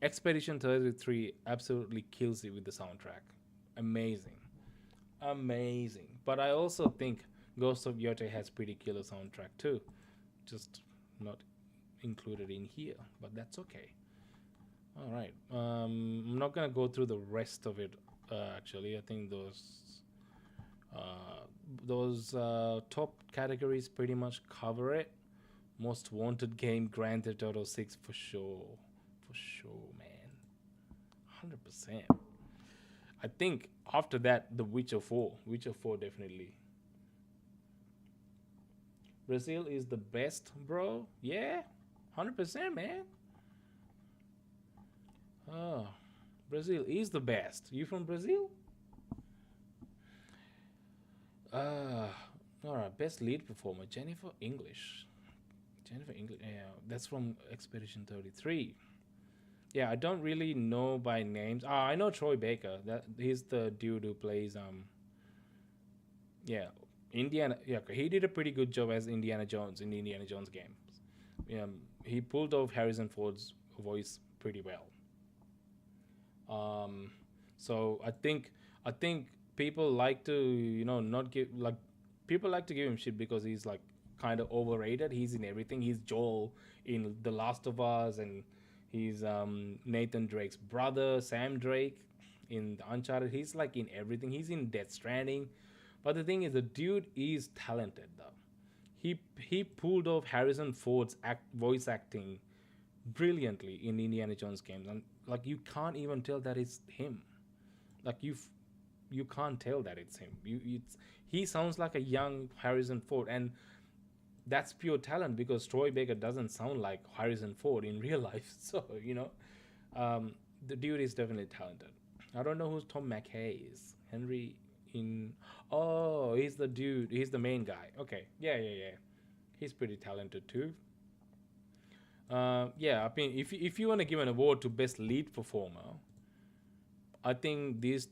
Expedition 33 absolutely kills it with the soundtrack. Amazing, amazing. But I also think Ghost of Yotei has pretty killer soundtrack too, just not included in here, but that's okay. All right, I'm not gonna go through the rest of it. Actually, I think top categories pretty much cover it. Most wanted game, Grand Theft Auto 6 for sure, man, 100%. I think after that, The Witcher 4 definitely. Brazil is the best, bro. Yeah, 100%, man. Oh, Brazil is the best. You from Brazil? Uh, all right. Best lead performer, Jennifer English. Jennifer English. Yeah, that's from Expedition 33. Yeah, I don't really know by names. I know Troy Baker. That he's the dude who plays yeah, Indiana. Yeah, he did a pretty good job as Indiana Jones in the Indiana Jones games. Yeah, he pulled off Harrison Ford's voice pretty well. Um, so I think people like to not give like people like to give him shit because he's like kind of overrated. He's in everything. He's Joel in The Last of Us, and he's Nathan Drake's brother, Sam Drake, in the Uncharted. He's like in everything. He's in Death Stranding. But the thing is, the dude is talented though. He pulled off Harrison Ford's voice acting brilliantly in Indiana Jones games, and like you can't even tell that it's him. Like you can't tell that it's him. He sounds like a young Harrison Ford, and that's pure talent because Troy Baker doesn't sound like Harrison Ford in real life. So the dude is definitely talented. I don't know who Tom McKay is. Henry in Oh, he's the dude. He's the main guy. Okay, yeah. He's pretty talented too. Yeah, I mean, if you want to give an award to best lead performer, I think these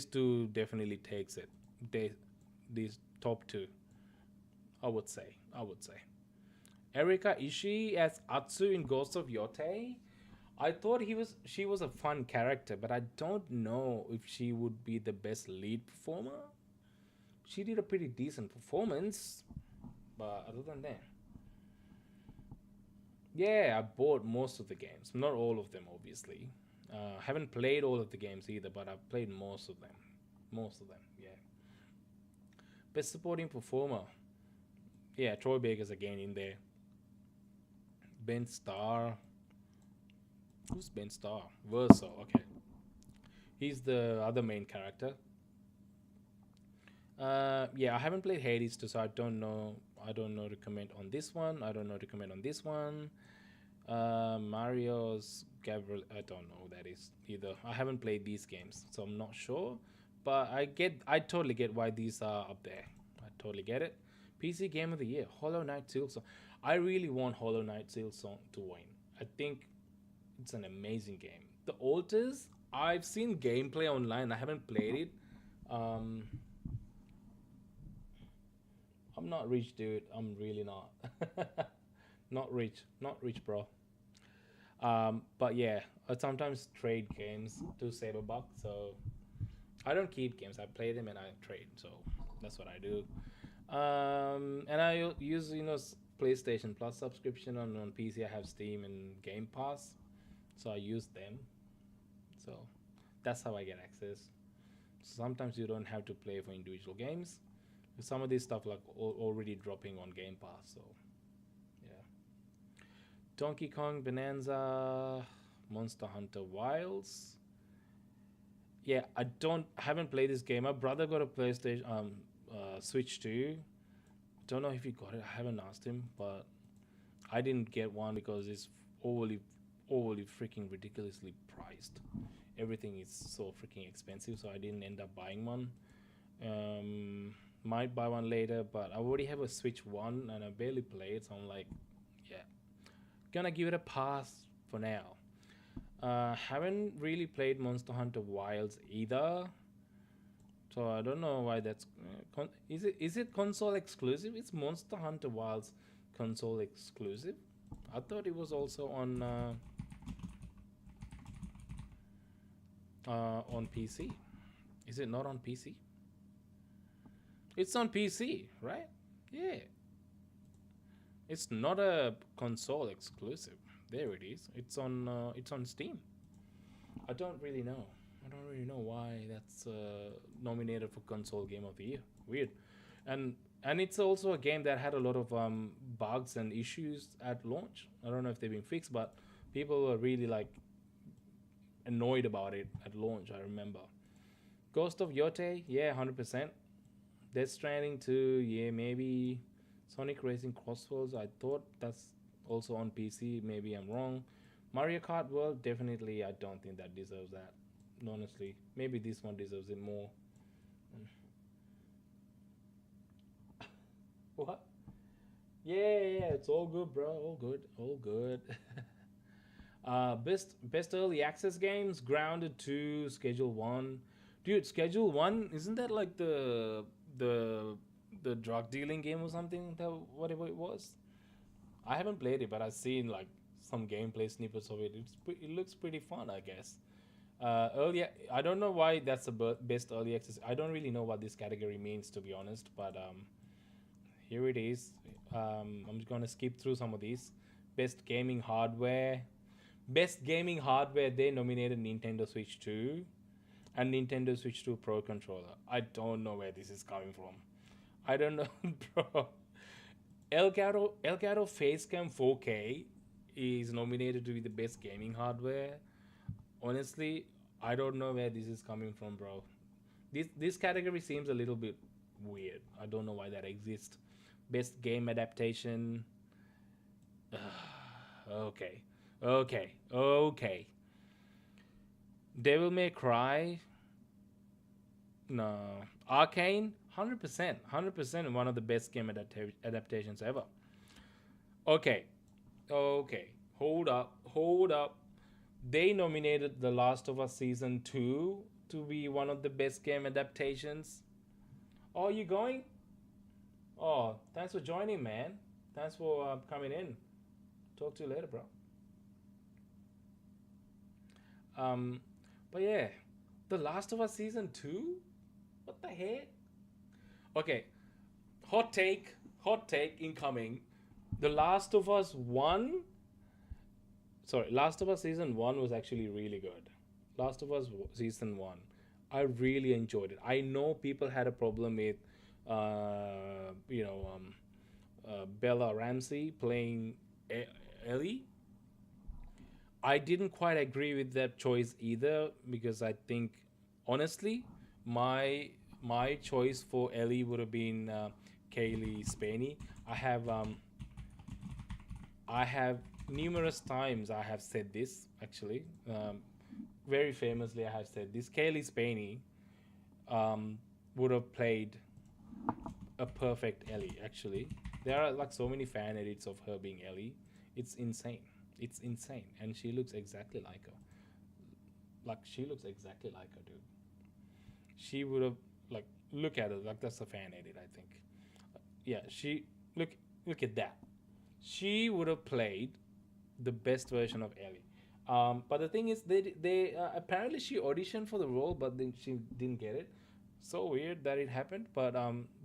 two definitely takes it. These top two, I would say. Erika Ishii as Atsu in Ghost of Yotei. I thought she was a fun character, but I don't know if she would be the best lead performer. She did a pretty decent performance, but other than that, yeah, I bought most of the games. Not all of them, obviously. Haven't played all of the games either, but I've played most of them. Most of them, yeah. Best supporting performer. Yeah, Troy Baker's again in there. Ben Starr. Who's Ben Starr? Verso, okay. He's the other main character. Yeah, I haven't played Hades too, so I don't know. I don't know to comment on this one. I don't know to comment on this one. Mario's Gabriel. I don't know who that is either. I haven't played these games, so I'm not sure. But I totally get why these are up there. I totally get it. PC Game of the Year, Hollow Knight Silksong. I really want Hollow Knight Silksong to win. I think it's an amazing game. The Altars, I've seen gameplay online. I haven't played it. Um, I'm not rich, dude. I'm really not. Not rich, bro. But yeah, I sometimes trade games to save a buck. So I don't keep games. I play them and I trade. So that's what I do. And I use PlayStation Plus subscription on PC. I have Steam and Game Pass, so I use them. So That's how I get access. Sometimes you don't have to play for individual games. Some of this stuff like already dropping on Game Pass. So yeah, Donkey Kong Bonanza, Monster Hunter Wilds. Yeah, I haven't played this game. My brother got a PlayStation, Switch too. Don't know if he got it. I haven't asked him, but I didn't get one because it's overly, overly freaking ridiculously priced. Everything is so freaking expensive, so I didn't end up buying one. Might buy one later, but I already have a Switch One and I barely play it, so I'm like, yeah, gonna give it a pass for now. Haven't really played Monster Hunter Wilds either, so I don't know why that's. Is it console exclusive? It's Monster Hunter Wilds console exclusive. I thought it was also on PC. Is it not on PC? It's on PC, right? Yeah. It's not a console exclusive. There it is. It's on Steam. I don't really know. I don't really know why that's nominated for console game of the year. Weird. And it's also a game that had a lot of bugs and issues at launch. I don't know if they've been fixed, but people were really like annoyed about it at launch. I remember. Ghost of Yotei, yeah, 100%. Death Stranding 2, yeah, maybe. Sonic Racing Crossroads, I thought that's also on PC. Maybe I'm wrong. Mario Kart World, definitely, I don't think that deserves that. Honestly, maybe this one deserves it more. What? Yeah, yeah, it's all good, bro. All good, all good. Best early access games: Grounded 2, Schedule 1. Dude, Schedule 1, isn't that like the the drug dealing game or something? That whatever it was. I haven't played it, but I've seen like some gameplay snippets of it. It looks pretty fun, I guess. Early, I don't know why that's the best early access. I don't really know what this category means, to be honest. But here it is. I'm just gonna skip through some of these. Best gaming hardware. Best gaming hardware. They nominated Nintendo Switch 2 and Nintendo Switch 2 Pro controller. I don't know where this is coming from. I don't know, bro. Elgato Facecam 4K is nominated to be the best gaming hardware. Honestly, I don't know where this is coming from, bro. This category seems a little bit weird. I don't know why that exists. Best game adaptation. Okay, okay. Devil May Cry. No. Arcane. 100%. 100% one of the best game adaptations ever. Okay. Okay. Hold up. They nominated The Last of Us Season 2 to be one of the best game adaptations. Oh, you going? Oh, thanks for joining, man. Thanks for coming in. Talk to you later, bro. Um, but yeah, The Last of Us Season 2? What the heck? Okay, hot take incoming. The Last of Us 1, Last of Us Season 1 was actually really good. Last of Us Season 1. I really enjoyed it. I know people had a problem with, uh, you know, um, Bella Ramsey playing Ellie. I didn't quite agree with that choice either because I think, honestly, my my choice for Ellie would have been Kaylee Spaney. I have I have numerous times I have said this actually. Very famously, I have said this. Kaylee Spaney would have played a perfect Ellie. Actually, there are like so many fan edits of her being Ellie. It's insane. It's insane, and she looks exactly like her. Like she looks exactly like her, dude. She would have like look at it like that's a fan edit. I think. Yeah, she look at that. She would have played the best version of Ellie. But the thing is, they apparently she auditioned for the role, but then she didn't get it. So weird that it happened, but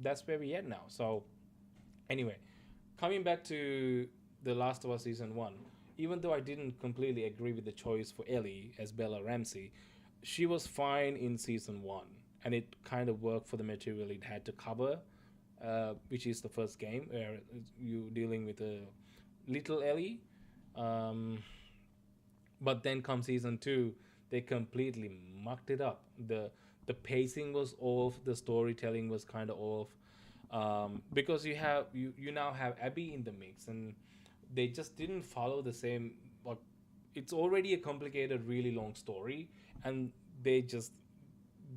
that's where we at now. So anyway, coming back to The Last of Us Season 1, even though I didn't completely agree with the choice for Ellie as Bella Ramsey, she was fine in season one, and it kind of worked for the material it had to cover, which is the first game where you dealing with a little Ellie. Um, but then come season two, they completely mucked it up. The pacing was off, the storytelling was kind of off, because you now have Abby in the mix, and they just didn't follow the same, like, it's already a complicated, really long story, and they just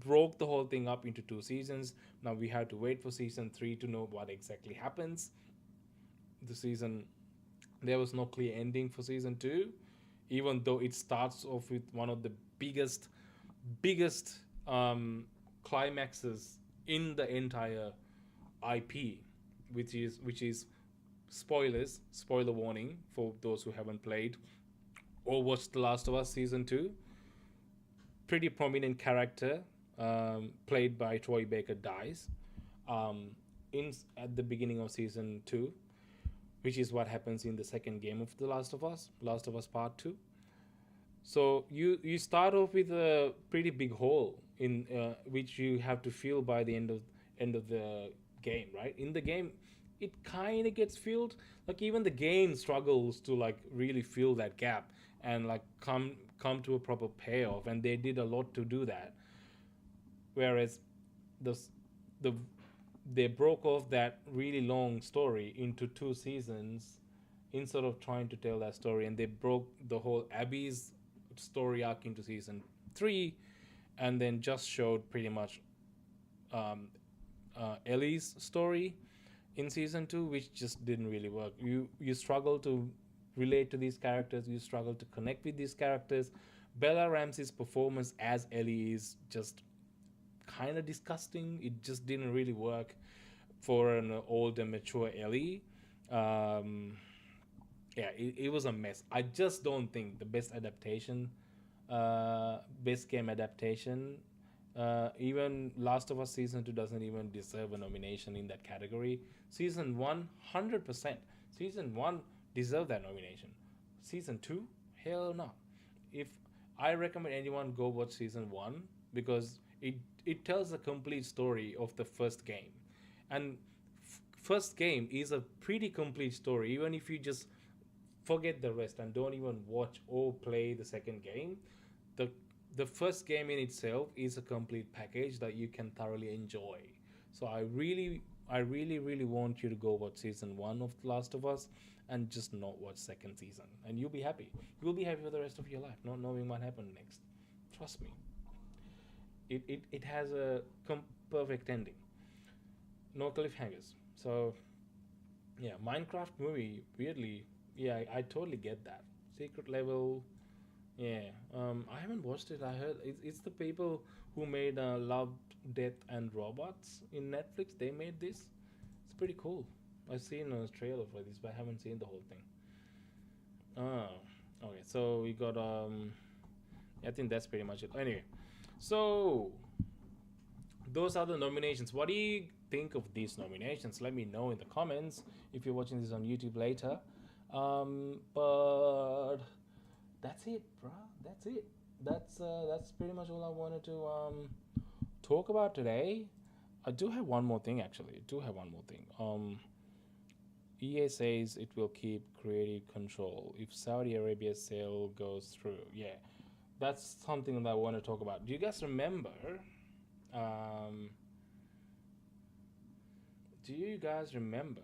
broke the whole thing up into two seasons. Now we have to wait for season three to know what exactly happens. The season There was no clear ending for season two, even though it starts off with one of the biggest climaxes in the entire IP, which is spoiler warning for those who haven't played or watched The Last of Us season two. Pretty prominent character, played by Troy Baker, dies, um, in at the beginning of season two, which is what happens in the second game of Last of Us Part Two. So you start off with a pretty big hole in, which you have to fill by the end of the game, right? In the game, it kind of gets filled. Like, even the game struggles to, like, really fill that gap and, like, come to a proper payoff, and they did a lot to do that. Whereas the the they broke off that really long story into two seasons instead of trying to tell that story, and they broke the whole Abby's story arc into season three, and then just showed pretty much, um, Ellie's story in season two, which just didn't really work. You struggle to relate to these characters. You struggle to connect with these characters. Bella Ramsey's performance as Ellie is just kind of disgusting. It just didn't really work for an old and mature Ellie. Um, yeah, it was a mess. I just don't think the best game adaptation. Even Last of Us season two doesn't even deserve a nomination in that category. Season one, 100%. Season one deserved that nomination. Season two, hell no. If I recommend anyone go watch season one, because it tells a complete story of the first game, and first game is a pretty complete story. Even if you just forget the rest and don't even watch or play the second game, the the first game in itself is a complete package that you can thoroughly enjoy. So I really want you to go watch season one of The Last of Us, and just not watch second season, and you'll be happy. You'll be happy for the rest of your life, not knowing what happened next. Trust me, it has a perfect ending, no cliffhangers. So yeah, Minecraft movie, weirdly, yeah, I totally get that. Secret level, yeah. I haven't watched it. I heard it's the people who made Love, Death, and Robots in Netflix. They made this. It's pretty cool. I've seen a trailer for this, but I haven't seen the whole thing. Oh, okay. So we got I think that's pretty much it. Anyway, so those are the nominations. What do you think of these nominations? Let me know in the comments if you're watching this on YouTube later. But that's it, bro. That's it. That's pretty much all I wanted to talk about today. I do have one more thing, actually. I do have one more thing. EA says it will keep creative control if Saudi Arabia's sale goes through. Yeah, that's something that I want to talk about. Do you guys remember? Um, do you guys remember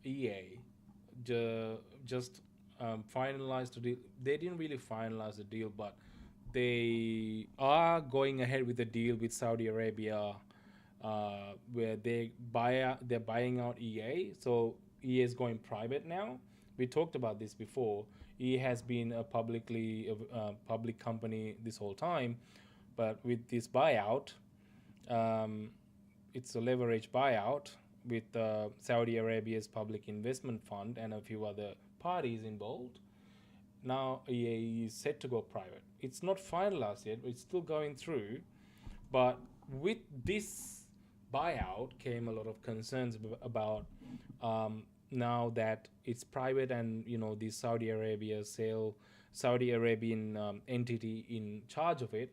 EA just finalized the deal? They didn't really finalize the deal, but they are going ahead with the deal with Saudi Arabia, where they're buying out EA. So EA is going private now. We talked about this before. EA has been a public company this whole time, but with this buyout, um, it's a leverage buyout with Saudi Arabia's public investment fund and a few other parties involved. Now EA is set to go private. It's not finalized yet, it's still going through. But with this buyout came a lot of concerns about, now that it's private, and the Saudi Arabia sale Saudi Arabian entity in charge of it,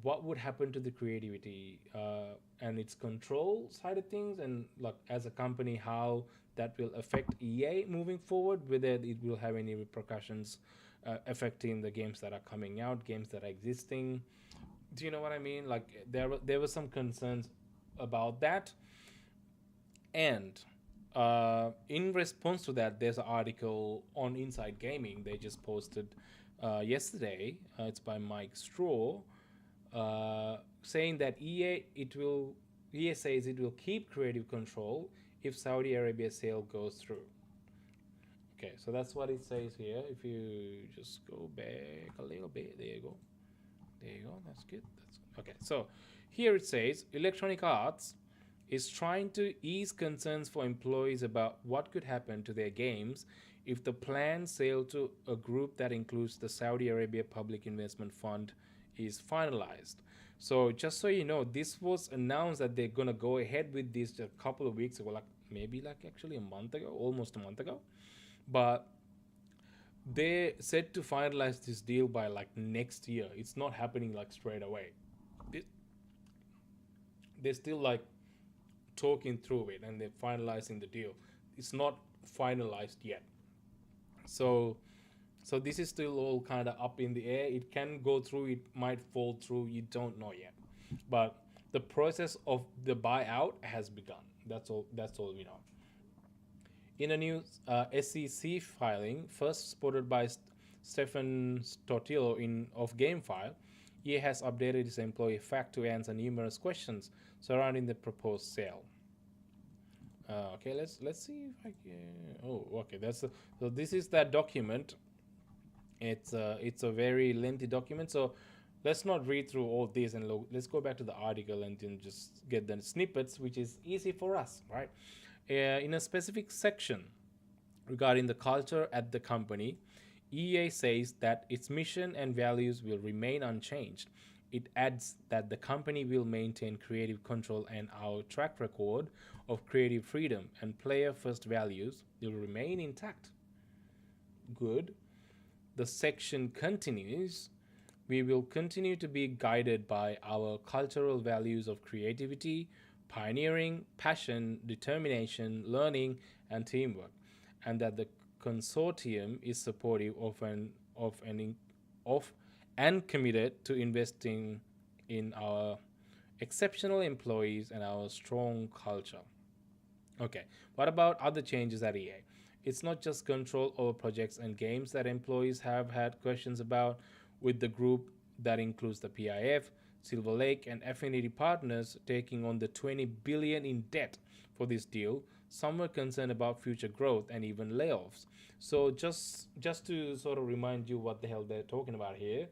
what would happen to the creativity and its control side of things, and like as a company, how that will affect EA moving forward, whether it will have any repercussions affecting the games that are coming out, games that are existing. Do you know what I mean? Like there were some concerns about that, and in response to that, there's an article on Inside Gaming they just posted yesterday. It's by Mike Straw, saying that EA says it will keep creative control if Saudi Arabia sale goes through. Okay, so that's what it says here. If you just go back a little bit, there you go. There you go. That's good. That's okay. So here it says Electronic Arts is trying to ease concerns for employees about what could happen to their games if the planned sale to a group that includes the Saudi Arabia Public Investment Fund is finalized. So just so you know, this was announced that they're gonna go ahead with this a couple of weeks ago, like maybe like actually a month ago, almost a month ago. But they said to finalize this deal by like next year. It's not happening like straight away. They're still like talking through it and they're finalizing the deal. It's not finalized yet. So so this is still all kind of up in the air. It can go through, it might fall through, you don't know yet. But the process of the buyout has begun. That's all we know. In a new SEC filing, first spotted by Stefan Stortillo in of GameFile, EA has updated its employee fact to answer numerous questions surrounding the proposed sale. Okay, let's see if I can. Oh, okay. So this is that document. It's a very lengthy document. So let's not read through all this and let's go back to the article and then just get the snippets, which is easy for us, right? In a specific section regarding the culture at the company, EA says that its mission and values will remain unchanged. It adds that the company will maintain creative control and our track record of creative freedom and player first values will remain intact. Good. The section continues. We will continue to be guided by our cultural values of creativity, pioneering, passion, determination, learning, and teamwork, and that the consortium is supportive of and committed to investing in our exceptional employees and our strong culture. Okay, what about other changes at EA? It's not just control over projects and games that employees have had questions about, with the group that includes the PIF, Silver Lake, and Affinity Partners taking on the 20 billion in debt for this deal. Some were concerned about future growth and even layoffs. So just to sort of remind you what the hell they're talking about here,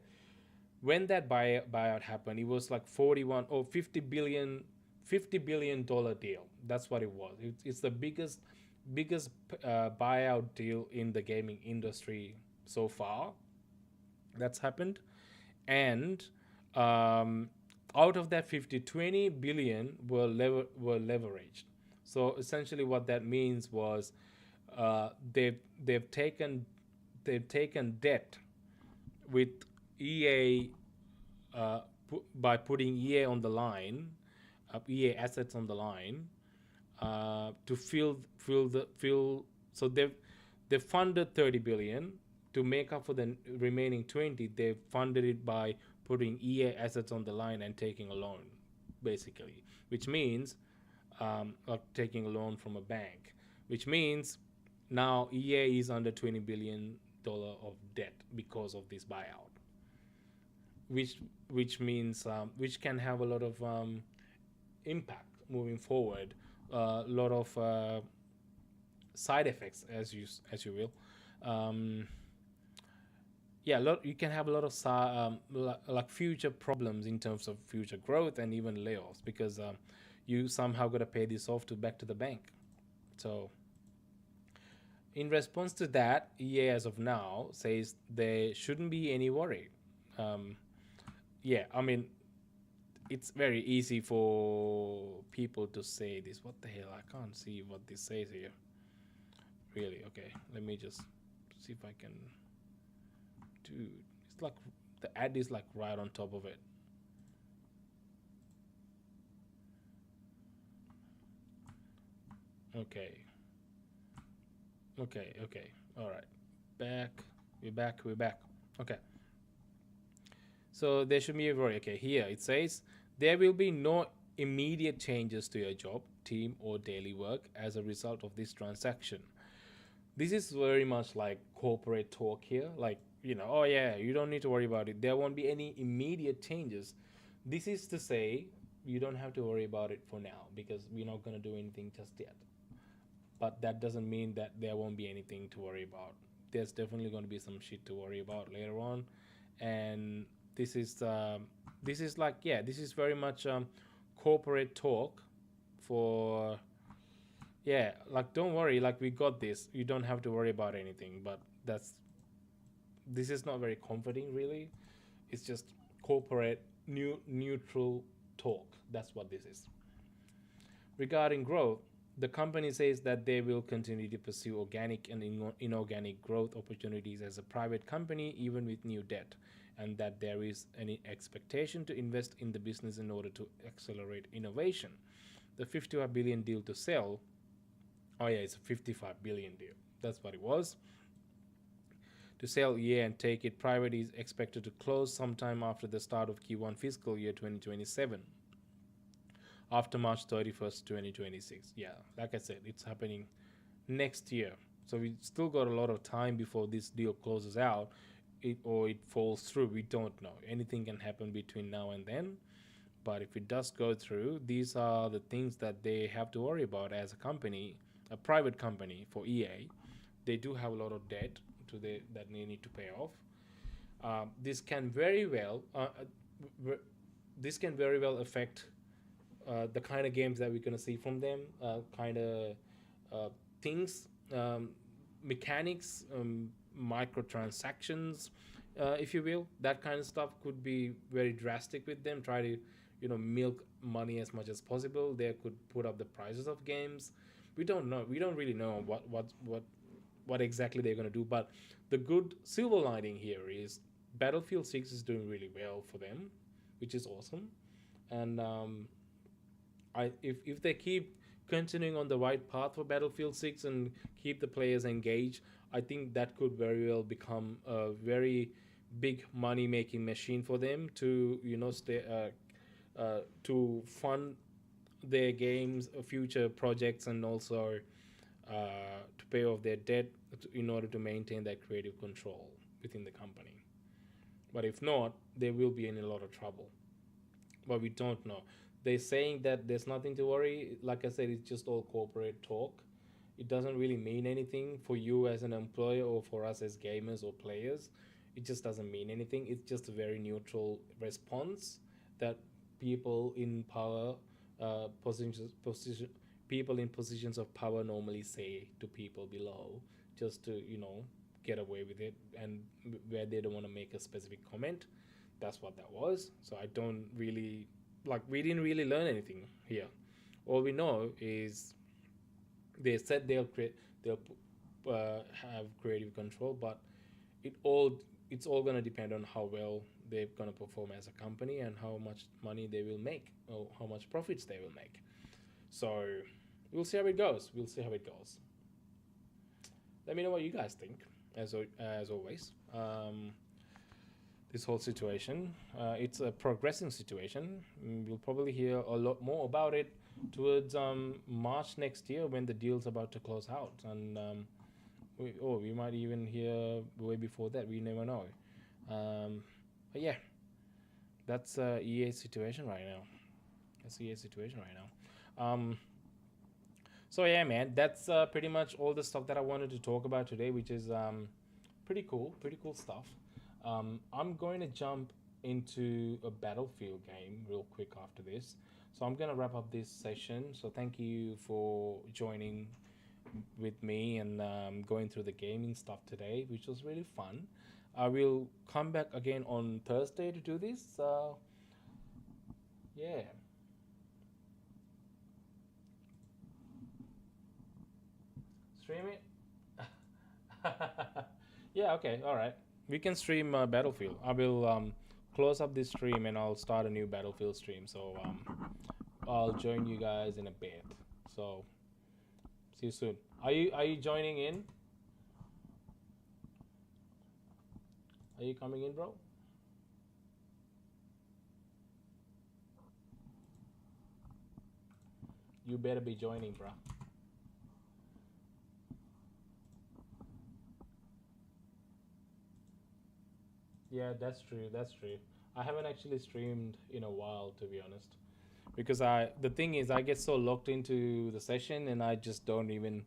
when that buyout happened, it was like 41 or 50 billion dollar deal. That's what it was. It's the biggest buyout deal in the gaming industry so far that's happened. And out of that 50, 20 billion were leveraged. So essentially what that means was they've taken debt with EA, by putting EA on the line, EA assets on the line, to fill. So they funded 30 billion to make up for the remaining 20. They funded it by putting EA assets on the line and taking a loan, basically, which means like taking a loan from a bank, which means now EA is under $20 billion of debt because of this buyout, which means which can have a lot of impact moving forward, a lot of side effects, as you will. Yeah, you can have a lot of like future problems in terms of future growth and even layoffs, because you somehow got to pay this off to back to the bank. So in response to that, EA as of now says there shouldn't be any worry. Yeah, I mean, it's very easy for people to say this. What the hell? I can't see what this says here. Really? Okay, let me just see if I can. dude, it's like the ad is like right on top of it. Okay, okay. All right, back. We're back. We're back. Okay, so there should be a worry. Okay, here it says there will be no immediate changes to your job, team, or daily work as a result of this transaction. This is very much like corporate talk here. Like, oh yeah, you don't need to worry about it. There won't be any immediate changes. This is to say you don't have to worry about it for now because we're not going to do anything just yet. But that doesn't mean that there won't be anything to worry about. There's definitely going to be some shit to worry about later on, and this is this is like, yeah, this is very much corporate talk for, yeah, like, don't worry, like, we got this, you don't have to worry about anything. But this is not very comforting, really. It's just corporate neutral talk. That's what this is. Regarding growth, the company says that they will continue to pursue organic and inorganic growth opportunities as a private company, even with new debt, and that there is an expectation to invest in the business in order to accelerate innovation. The 55 billion deal to sell, oh yeah, it's a 55 billion deal. That's what it was. To sell, yeah, and take it private is expected to close sometime after the start of Q1 fiscal year 2027, after March 31st, 2026. Yeah, like I said, it's happening next year. So we still got a lot of time before this deal closes out, or it falls through. We don't know. Anything can happen between now and then. But if it does go through, these are the things that they have to worry about as a company, a private company for EA. They do have a lot of debt that they need to pay off. This can very well this can very well affect the kind of games that we're going to see from them, kind of things, mechanics, microtransactions, if you will. That kind of stuff could be very drastic with them. Try to, milk money as much as possible. They could put up the prices of games. We don't know. We don't really know what exactly they're going to do. But the good silver lining here is Battlefield 6 is doing really well for them, which is awesome. And if they keep continuing on the right path for Battlefield 6 and keep the players engaged, I think that could very well become a very big money making machine for them to, stay to fund their games, future projects, and also to pay off their debt in order to maintain that creative control within the company. But if not, they will be in a lot of trouble. But we don't know. They're saying that there's nothing to worry. Like I said, it's just all corporate talk. It doesn't really mean anything for you as an employer or for us as gamers or players. It just doesn't mean anything. It's just a very neutral response that people in power, people in positions of power normally say to people below, just to, get away with it, and where they don't want to make a specific comment. That's what that was. So I don't really, like, we didn't really learn anything here. All we know is they said they'll have creative control, but it's all going to depend on how well they're going to perform as a company and how much money they will make, or how much profits they will make. So we'll see how it goes. Let me know what you guys think, as always. This whole situation, it's a progressing situation. We'll probably hear a lot more about it towards March next year, when the deal's about to close out. And we might even hear way before that. We never know. But yeah, that's EA's situation right now. So yeah, man, that's pretty much all the stuff that I wanted to talk about today, which is pretty cool stuff. I'm going to jump into a Battlefield game real quick after this. So I'm going to wrap up this session. So thank you for joining with me and going through the gaming stuff today, which was really fun. I will come back again on Thursday to do this. Yeah. Stream it? Yeah, okay, all right. We can stream Battlefield. I will close up this stream and I'll start a new Battlefield stream. So I'll join you guys in a bit. So see you soon. Are you joining in? Are you coming in, bro? You better be joining, bro. Yeah, that's true. That's true. I haven't actually streamed in a while, to be honest, because the thing is, I get so locked into the session and I just don't even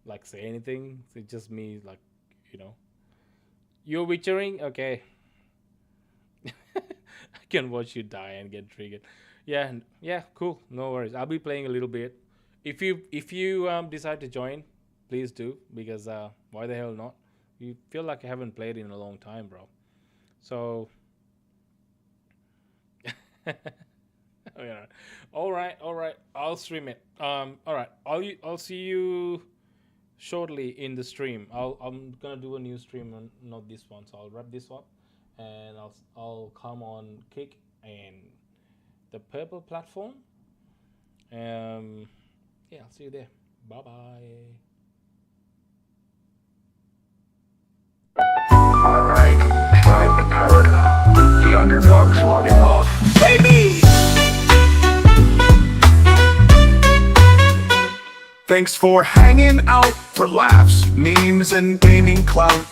like say anything. It's just me, like, you know, you're witchering, okay. I can watch you die and get triggered. Yeah, yeah, cool. No worries. I'll be playing a little bit. If you decide to join, please do, because why the hell not? You feel like I haven't played in a long time, bro. So, yeah. All right, all right. I'll stream it. All right. I'll see you shortly in the stream. I'm gonna do a new stream, not this one. So I'll wrap this up, and I'll come on Kick and the purple platform. Yeah, I'll see you there. Bye bye. Alright, time to power up. The underdog's logging off. Baby! Thanks for hanging out for laughs, memes, and gaming clout.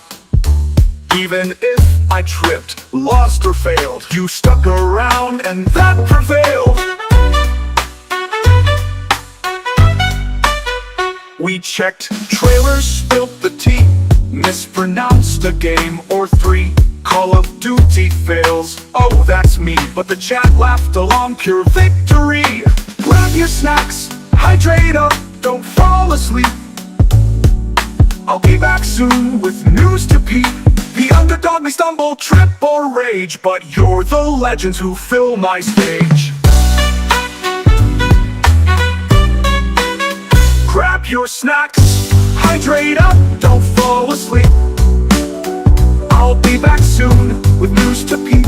Even if I tripped, lost, or failed, you stuck around and that prevailed. We checked trailers, spilt the tea, mispronounced a game or three. Call of Duty fails, oh that's me, but the chat laughed along, pure victory. Grab your snacks, hydrate up, don't fall asleep. I'll be back soon with news to peep. The underdog may stumble, trip, or rage, but you're the legends who fill my stage. Grab your snacks, hydrate up, don't fall asleep. I'll be back soon with news to peep.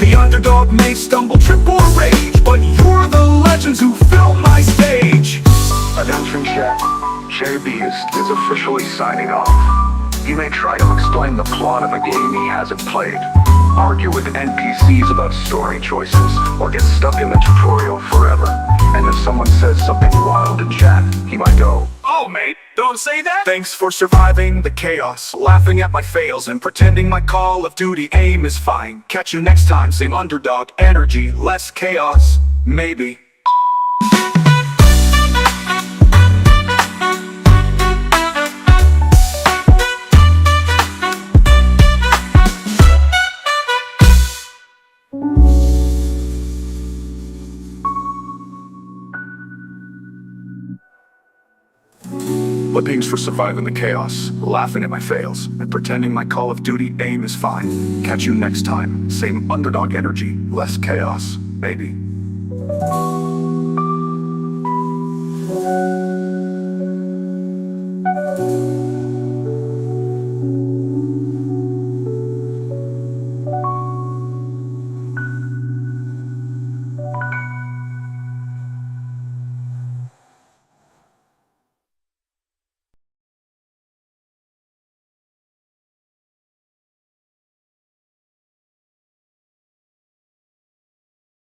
The underdog may stumble, trip, or rage, but you're the legends who fill my stage. Attention chat, Jaybeazt is officially signing off. He may try to explain the plot of a game he hasn't played, argue with NPCs about story choices, or get stuck in the tutorial forever. And if someone says something wild in chat, he might go, "Oh mate, don't say that!" Thanks for surviving the chaos, laughing at my fails, and pretending my Call of Duty aim is fine. Catch you next time, same underdog energy, less chaos, maybe. But thanks for surviving the chaos, laughing at my fails, and pretending my Call of Duty aim is fine. Catch you next time, same underdog energy, less chaos, maybe.